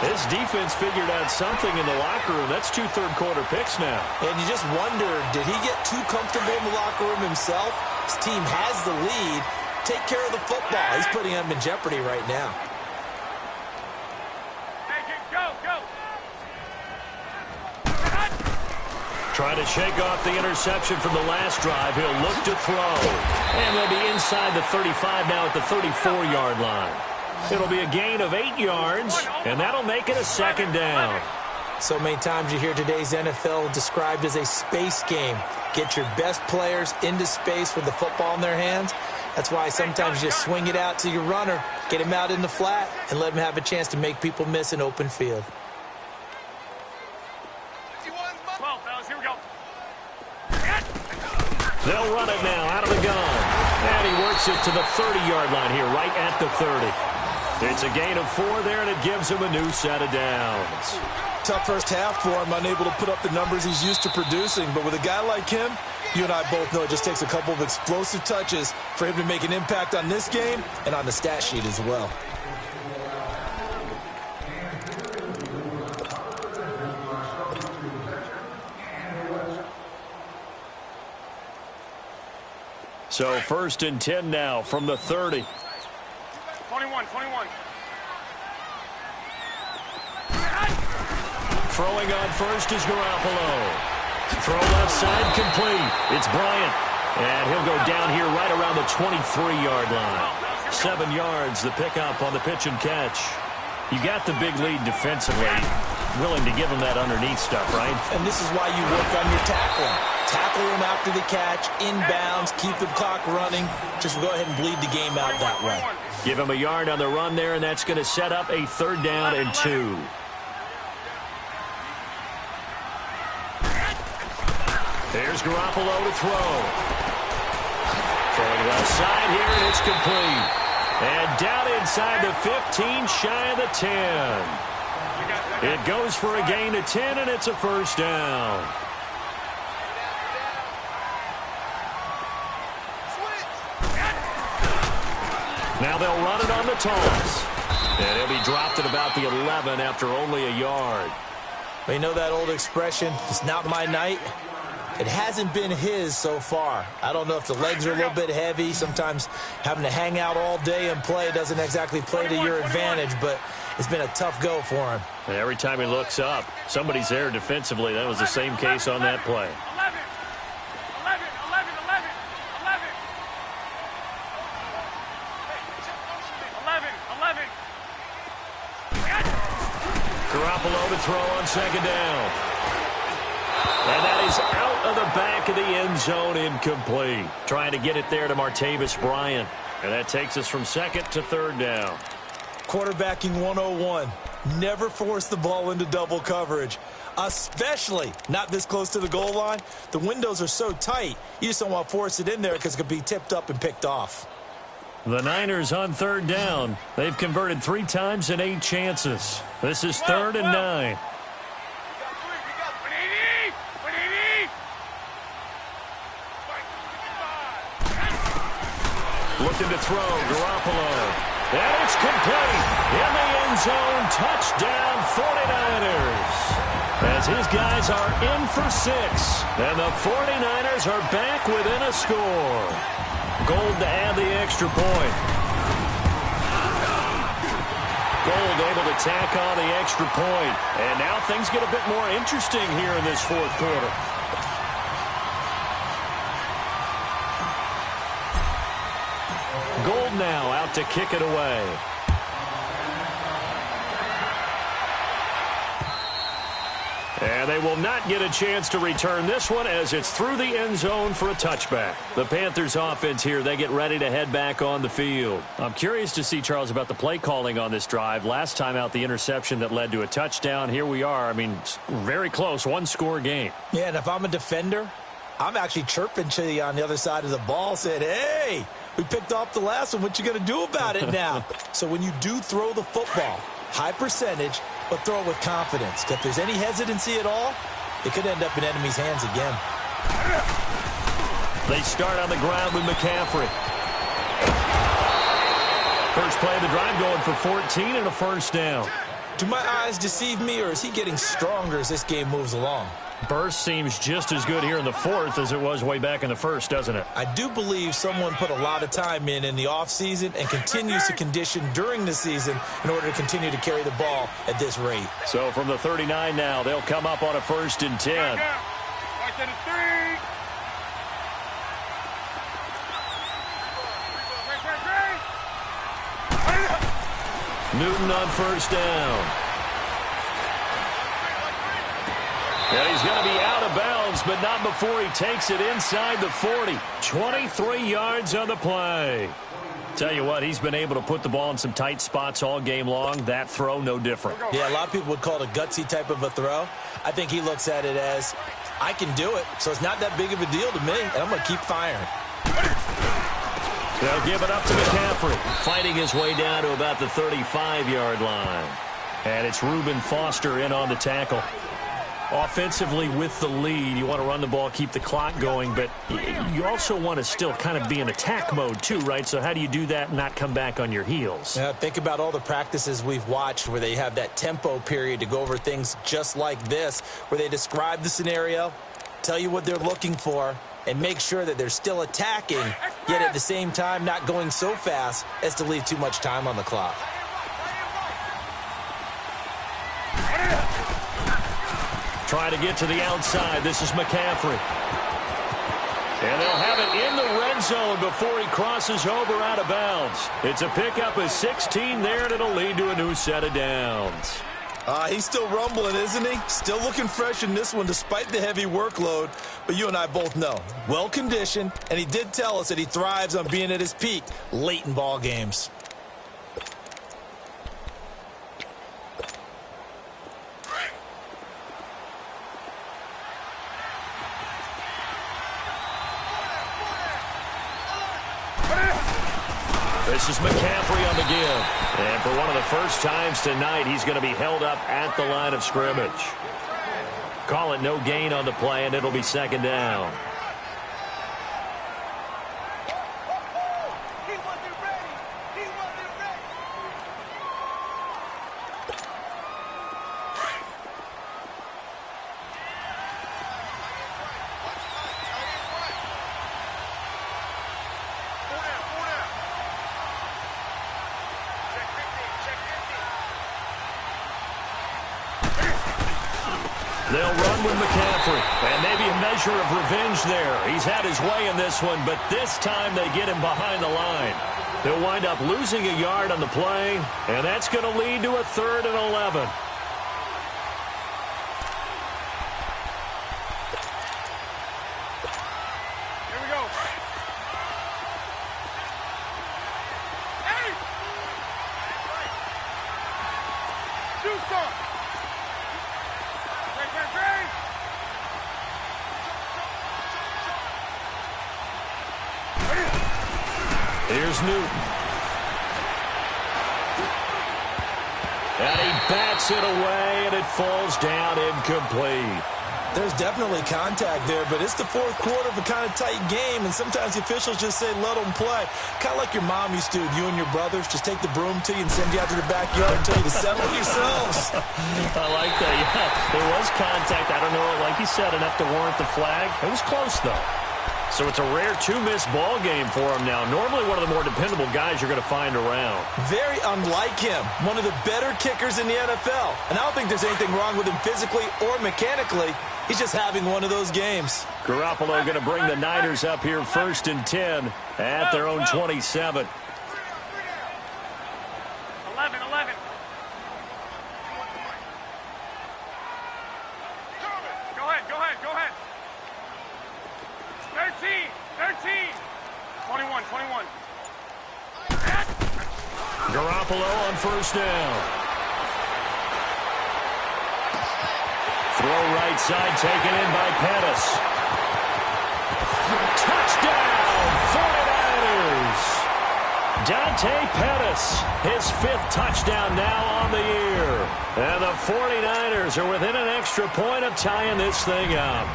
This defense figured out something in the locker room. That's 2 third-quarter picks now.
And you just wonder, did he get too comfortable in the locker room himself? His team has the lead. Take care of the football. He's putting them in jeopardy right now.
Hey, go.
Trying to shake off the interception from the last drive. He'll look to throw. And they'll be inside the 35 now at the 34-yard line. It'll be a gain of 8 yards, and that'll make it a second down.
So many times you hear today's NFL described as a space game. Get your best players into space with the football in their hands. That's why sometimes you just swing it out to your runner, get him out in the flat, and let him have a chance to make people miss an open field.
12, fellas, here we go.
They'll run it now out of the gun. And he works it to the 30-yard line here, right at the 30. It's a gain of 4 there, and it gives him a new set of downs.
Tough first half for him, unable to put up the numbers he's used to producing. But with a guy like him, you and I both know it just takes a couple of explosive touches for him to make an impact on this game and on the stat sheet as well.
So 1st and 10 now from the 30.
21.
Throwing on first is Garoppolo. Throw left side complete. It's Bryant. And he'll go down here right around the 23-yard line. 7 yards, the pickup on the pitch and catch. You got the big lead defensively. Willing to give him that underneath stuff, right?
And this is why you work on your tackling. Tackle him after the catch, inbounds, keep the clock running. Just go ahead and bleed the game out that way.
Give him a yard on the run there, and that's going to set up a 3rd down and 2. There's Garoppolo to throw. Throwing left side here, and it's complete. And down inside the 15, shy of the 10. It goes for a gain of 10, and it's a 1st down. Now they'll run it on the toss. And he'll be dropped at about the 11 after only a yard.
But you know that old expression, it's not my night? It hasn't been his so far. I don't know if the legs are a little bit heavy. Sometimes having to hang out all day and play doesn't exactly play to your advantage, but it's been a tough go for him.
And every time he looks up, somebody's there defensively. That was the same case on that play.
11.
Garoppolo to throw on 2nd down. And that is out of the back of the end zone, incomplete. Trying to get it there to Martavis Bryant. And that takes us from 2nd to 3rd down.
Quarterbacking 101. Never force the ball into double coverage, especially not this close to the goal line. The windows are so tight, you just don't want to force it in there because it could be tipped up and picked off.
The Niners on 3rd down. They've converted 3 times in 8 chances. This is 3rd and 9. Looking to throw, Garoppolo. And it's complete. In the end zone, touchdown 49ers. As his guys are in for 6. And the 49ers are back within a score. Gold to add the extra point. Gold able to tack on the extra point. And now things get a bit more interesting here in this 4th quarter. Gold now out to kick it away. And they will not get a chance to return this one as it's through the end zone for a touchback. The Panthers offense here, they get ready to head back on the field. I'm curious to see, Charles, about the play calling on this drive. Last time out, the interception that led to a touchdown. Here we are. I mean, very close, 1-score game.
Yeah, and if I'm a defender, I'm actually chirping to you on the other side of the ball, saying, hey, we picked off the last one. What you going to do about it now? So when you do throw the football, high percentage, but throw it with confidence. If there's any hesitancy at all, it could end up in enemy's hands again.
They start on the ground with McCaffrey. First play of the drive going for 14 and a 1st down.
Do my eyes deceive me, or is he getting stronger as this game moves along?
Burst seems just as good here in the 4th as it was way back in the 1st, doesn't it?
I do believe someone put a lot of time in the offseason and continues to condition during the season in order to continue to carry the ball at this rate.
So from the 39 now, they'll come up on a 1st and 10.
Right to the 3.
Newton on first down. And he's going to be out of bounds, but not before he takes it inside the 40. 23 yards on the play. Tell you what, he's been able to put the ball in some tight spots all game long. That throw, no different.
Yeah, a lot of people would call it a gutsy type of a throw. I think he looks at it as, I can do it, so it's not that big of a deal to me, and I'm going to keep firing.
They'll give it up to McCaffrey, fighting his way down to about the 35-yard line. And it's Reuben Foster in on the tackle. Offensively with the lead, you want to run the ball, keep the clock going, but you also want to still kind of be in attack mode too, right? So how do you do that and not come back on your heels?
Yeah, think about all the practices we've watched where they have that tempo period to go over things just like this, where they describe the scenario, tell you what they're looking for, and make sure that they're still attacking, yet at the same time not going so fast as to leave too much time on the clock.
Trying to get to the outside. This is McCaffrey. And they'll have it in the red zone before he crosses over out of bounds. It's a pickup of 16 there, and it'll lead to a new set of downs.
He's still rumbling, isn't he? Still looking fresh in this one despite the heavy workload. But you and I both know, well-conditioned, and he did tell us that he thrives on being at his peak late in ball games.
This is McCaffrey on the give. And for one of the first times tonight, he's going to be held up at the line of scrimmage. Call it no gain on the play, and it'll be second down. They'll run with McCaffrey, and maybe a measure of revenge there. He's had his way in this one, but this time they get him behind the line. They'll wind up losing a yard on the play, and that's going to lead to a 3rd and 11.
Here we go. Hey! Do something.
Here's Newton. And he bats it away, and it falls down incomplete.
There's definitely contact there, but it's the fourth quarter of a kind of tight game, and sometimes the officials just say, let them play. Kind of like your mom used to, you and your brothers, just take the broom to you and send you out to the backyard and tell you to settle yourselves.
I like that, yeah. There was contact. I don't know, like you said, enough to warrant the flag. It was close, though. So it's a rare 2-miss ball game for him now. Normally one of the more dependable guys you're going to find around.
Very unlike him. One of the better kickers in the NFL. And I don't think there's anything wrong with him physically or mechanically. He's just having one of those games.
Garoppolo going to bring the Niners up here 1st and 10 at their own 27.
11. Go ahead. 13. 21.
Garoppolo on first down. Throw right side taken in by Pettis. Touchdown, 49ers. Dante Pettis, his 5th touchdown now on the year. And the 49ers are within an extra point of tying this thing up.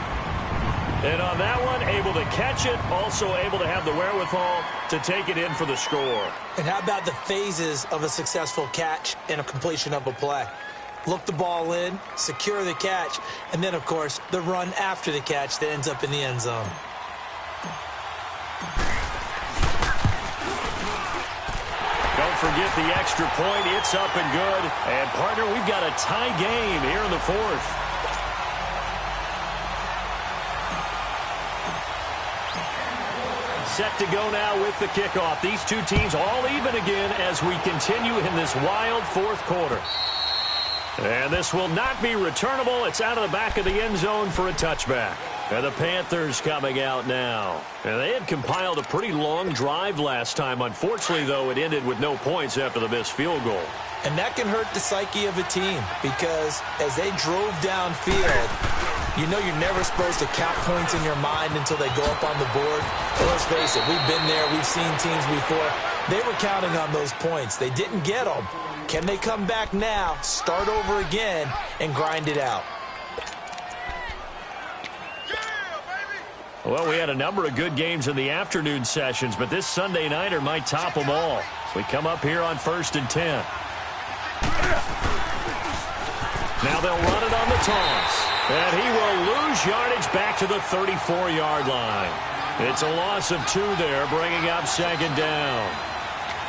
And on that one, able to catch it, also able to have the wherewithal to take it in for the score.
And how about the phases of a successful catch and a completion of a play? Look the ball in, secure the catch, and then, of course, the run after the catch that ends up in the end zone.
Don't forget the extra point. It's up and good. And, partner, we've got a tie game here in the 4th. Set to go now with the kickoff. These two teams all even again as we continue in this wild fourth quarter. And this will not be returnable. It's out of the back of the end zone for a touchback. And the Panthers coming out now. And they had compiled a pretty long drive last time. Unfortunately, though, it ended with no points after the missed field goal.
And that can hurt the psyche of a team because as they drove downfield, you know you're never supposed to count points in your mind until they go up on the board. But let's face it, we've been there. We've seen teams before. They were counting on those points. They didn't get them. Can they come back now, start over again, and grind it out?
Well, we had a number of good games in the afternoon sessions, but this Sunday nighter might top them all. So we come up here on 1st and 10. Now they'll run it on the toss. And he will lose yardage back to the 34-yard line. It's a loss of 2 there, bringing up 2nd down.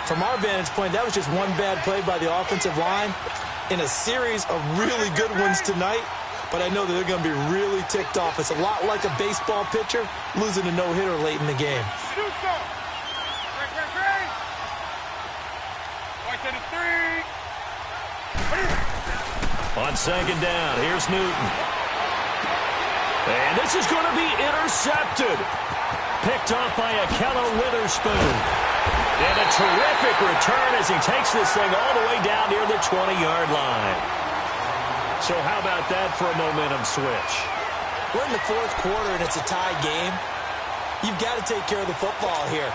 From our vantage point, that was just one bad play by the offensive line in a series of really good ones tonight. But I know that they're going to be really ticked off. It's a lot like a baseball pitcher losing a no-hitter late in the game.
On 2nd down, here's Newton. And this is going to be intercepted. Picked off by Akello Witherspoon. And a terrific return as he takes this thing all the way down near the 20-yard line. So how about that for a momentum switch?
We're in the fourth quarter, and it's a tie game. You've got to take care of the football here.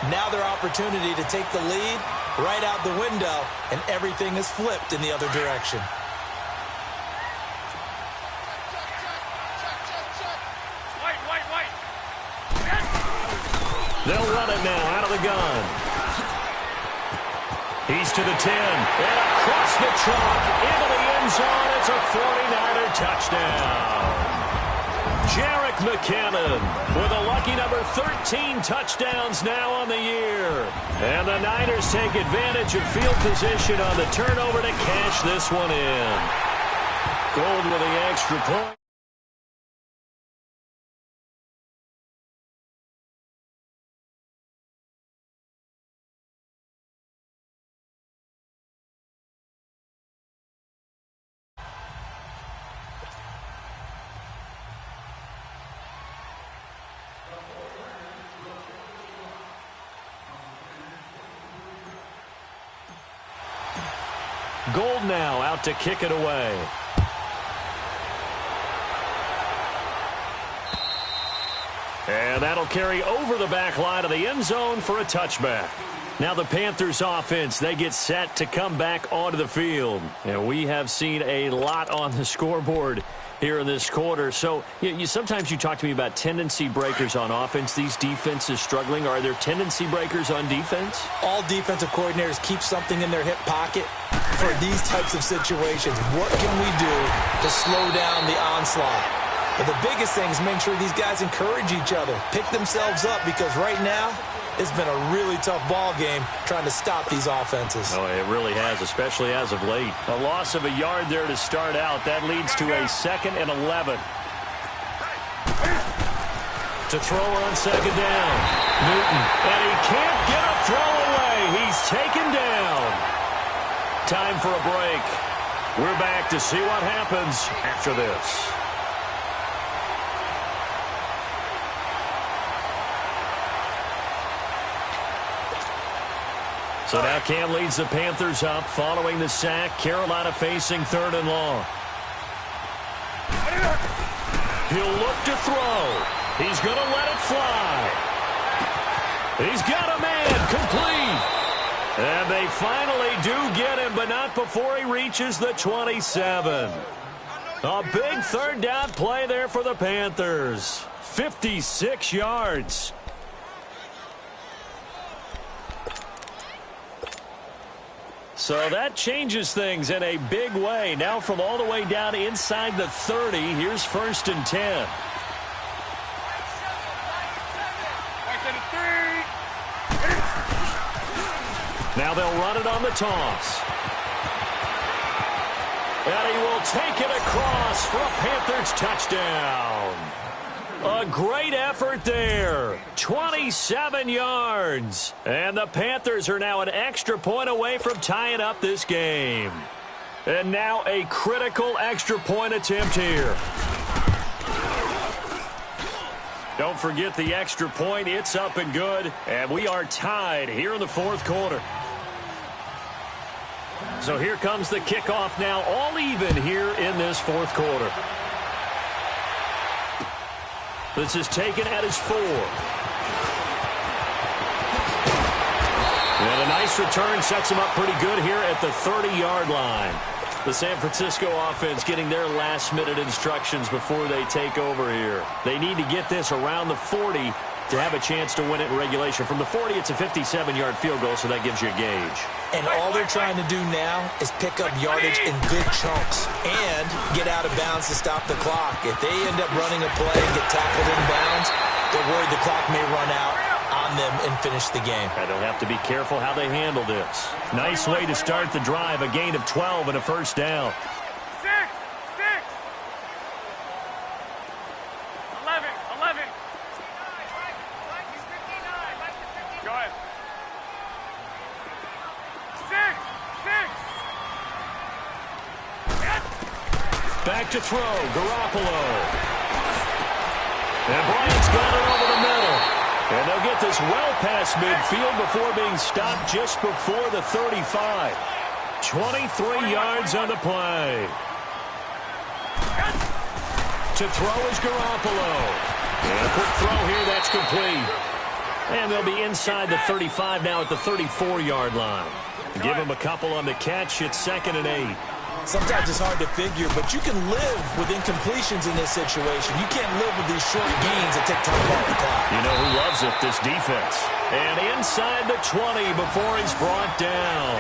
Now their opportunity to take the lead right out the window, and everything is flipped in the other direction.
They'll run it now out of the gun. He's to the 10. And across the chalk into the end zone. It's a 49er touchdown. Jerick McKinnon with a lucky number 13 touchdowns now on the year. And the Niners take advantage of field position on the turnover to cash this one in. Gold with the extra point. Gold now out to kick it away. And that'll carry over the back line of the end zone for a touchback. Now the Panthers offense, they get set to come back onto the field. And we have seen a lot on the scoreboard here in this quarter. So sometimes you talk to me about tendency breakers on offense. These defenses struggling. Are there tendency breakers on defense?
All defensive coordinators keep something in their hip pocket for these types of situations. What can we do to slow down the onslaught? But the biggest thing is make sure these guys encourage each other, pick themselves up, because right now it's been a really tough ball game trying to stop these offenses.
Oh, it really has, especially as of late. A loss of a yard there to start out. That leads to a 2nd and 11. To throw on 2nd down. Newton. And he can't get a throw away. He's taken down. Time for a break. We're back to see what happens after this. So now Cam leads the Panthers up following the sack. Carolina facing 3rd and long. He'll look to throw. He's going to let it fly. He's got a man complete. And they finally do get him, but not before he reaches the 27. A big 3rd down play there for the Panthers. 56 yards. So that changes things in a big way. Now from all the way down inside the 30, here's 1st and 10. Now they'll run it on the toss. And he will take it across for a Panthers touchdown. A great effort there. 27 yards. And the Panthers are now an extra point away from tying up this game. And now a critical extra point attempt here. Don't forget the extra point. It's up and good. And we are tied here in the fourth quarter. So here comes the kickoff now, all even here in this fourth quarter. This is taken at his 4. And a nice return sets him up pretty good here at the 30-yard line. The San Francisco offense getting their last-minute instructions before they take over here. They need to get this around the 40 to have a chance to win it in regulation. From the 40, it's a 57-yard field goal, so that gives you a gauge.
And all they're trying to do now is pick up yardage in good chunks and get out of bounds to stop the clock. If they end up running a play and get tackled in bounds, they're worried the clock may run out on them and finish the game.
And they'll have to be careful how they handle this. Nice way to start the drive, a gain of 12 and a first down.
6, 11. Go ahead. 6.
Back to throw, Garoppolo. And Bryant's got it over the middle. And they'll get this well past midfield before being stopped just before the 35. 23 yards on the play. To throw is Garoppolo. And a quick throw here, that's complete. And they'll be inside the 35 now at the 34-yard line. Give them a couple on the catch. It's 2nd and 8.
Sometimes it's hard to figure, but you can live with incompletions in this situation. You can't live with these short gains that take time off the clock.
You know who loves it? This defense. And inside the 20 before he's brought down.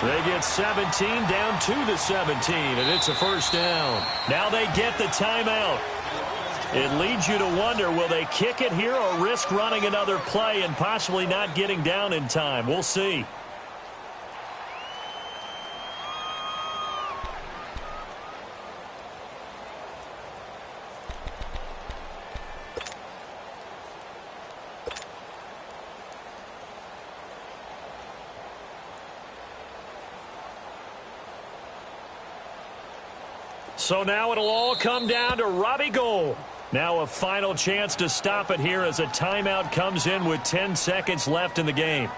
They get 17 down to the 17, and it's a first down. Now they get the timeout. It leads you to wonder, will they kick it here or risk running another play and possibly not getting down in time? We'll see. So now it'll all come down to Robbie Gould. Now a final chance to stop it here as a timeout comes in with 10 seconds left in the game.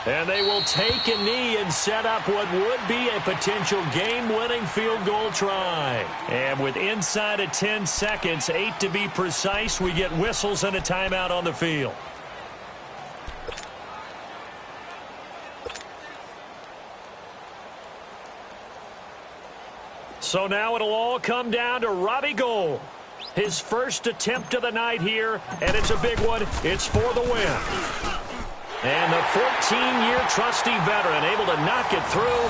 And they will take a knee and set up what would be a potential game-winning field goal try. And with inside of 10 seconds, 8 to be precise, we get whistles and a timeout on the field. So now it'll all come down to Robbie Gould. His first attempt of the night here, and it's a big one. It's for the win. And the 14-year trusty veteran able to knock it through.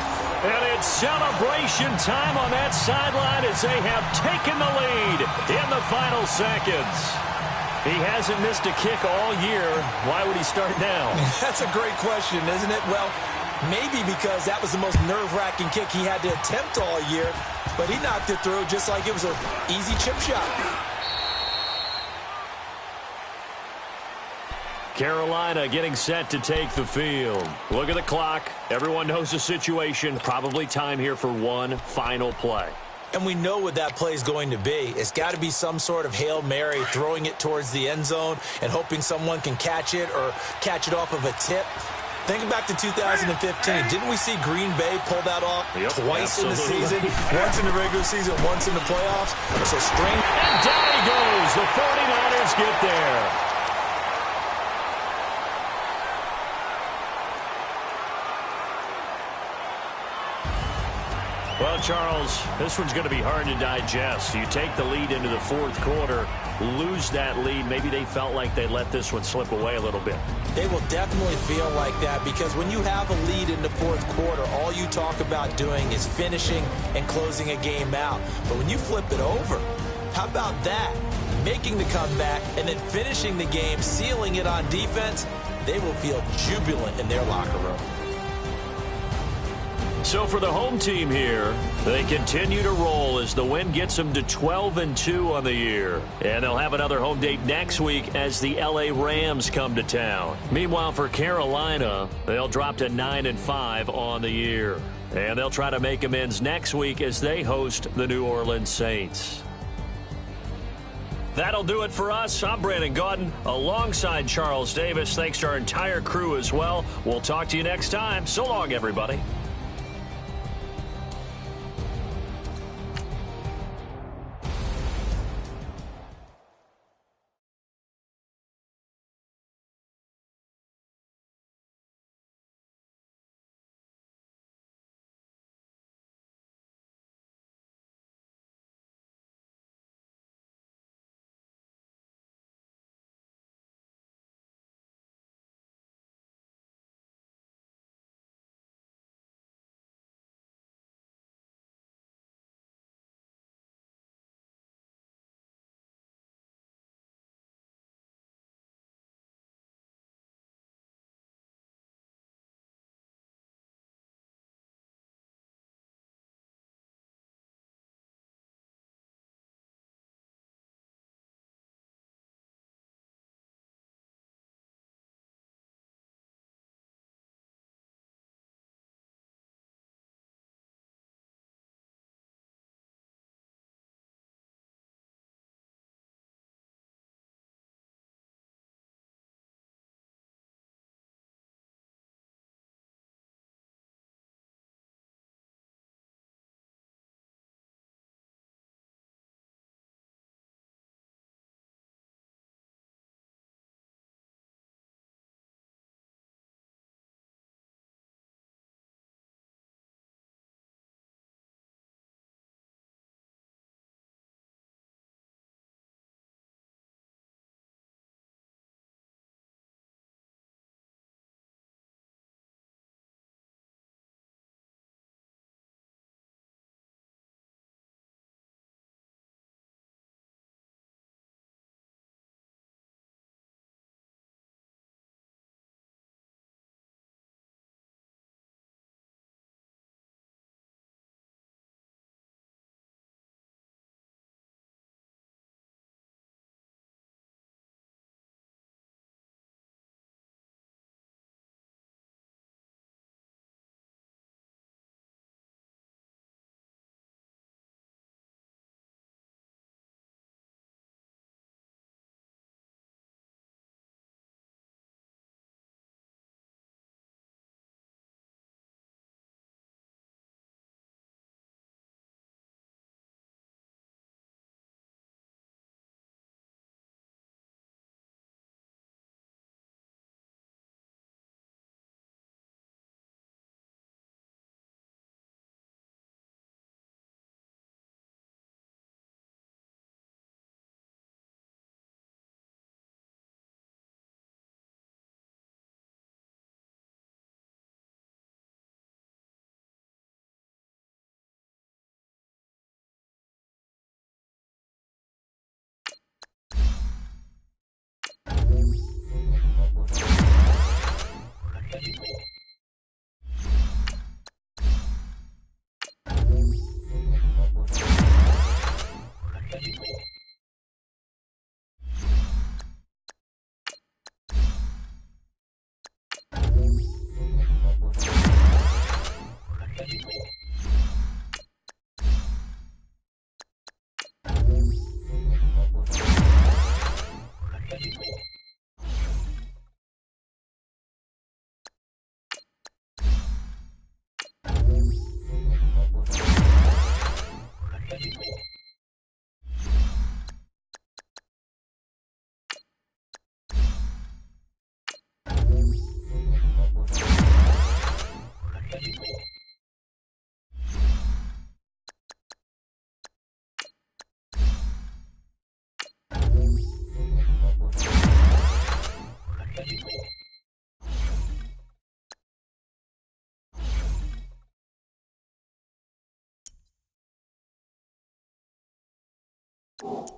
And it's celebration time on that sideline as they have taken the lead in the final seconds. He hasn't missed a kick all year. Why would he start now?
That's a great question, isn't it? Well, maybe because that was the most nerve-wracking kick he had to attempt all year. But he knocked it through just like it was an easy chip shot.
Carolina getting set to take the field. Look at the clock. Everyone knows the situation. Probably time here for one final play.
And we know what that play is going to be. It's got to be some sort of Hail Mary, throwing it towards the end zone and hoping someone can catch it or catch it off of a tip. Think back to 2015. Didn't we see Green Bay pull that off twice in the season? Once in the regular season, once in the playoffs. So string.
And down he goes. The 49ers get there. Well, Charles, this one's going to be hard to digest. You take the lead into the fourth quarter, lose that lead. Maybe they felt like they let this one slip away a little bit.
They will definitely feel like that because when you have a lead in the fourth quarter, all you talk about doing is finishing and closing a game out. But when you flip it over, how about that? Making the comeback and then finishing the game, sealing it on defense, they will feel jubilant in their locker room.
So for the home team here, they continue to roll as the win gets them to 12-2 on the year. And they'll have another home date next week as the LA Rams come to town. Meanwhile, for Carolina, they'll drop to 9-5 on the year. And they'll try to make amends next week as they host the New Orleans Saints. That'll do it for us. I'm Brandon Gaudin alongside Charles Davis. Thanks to our entire crew as well. We'll talk to you next time. So long, everybody.
You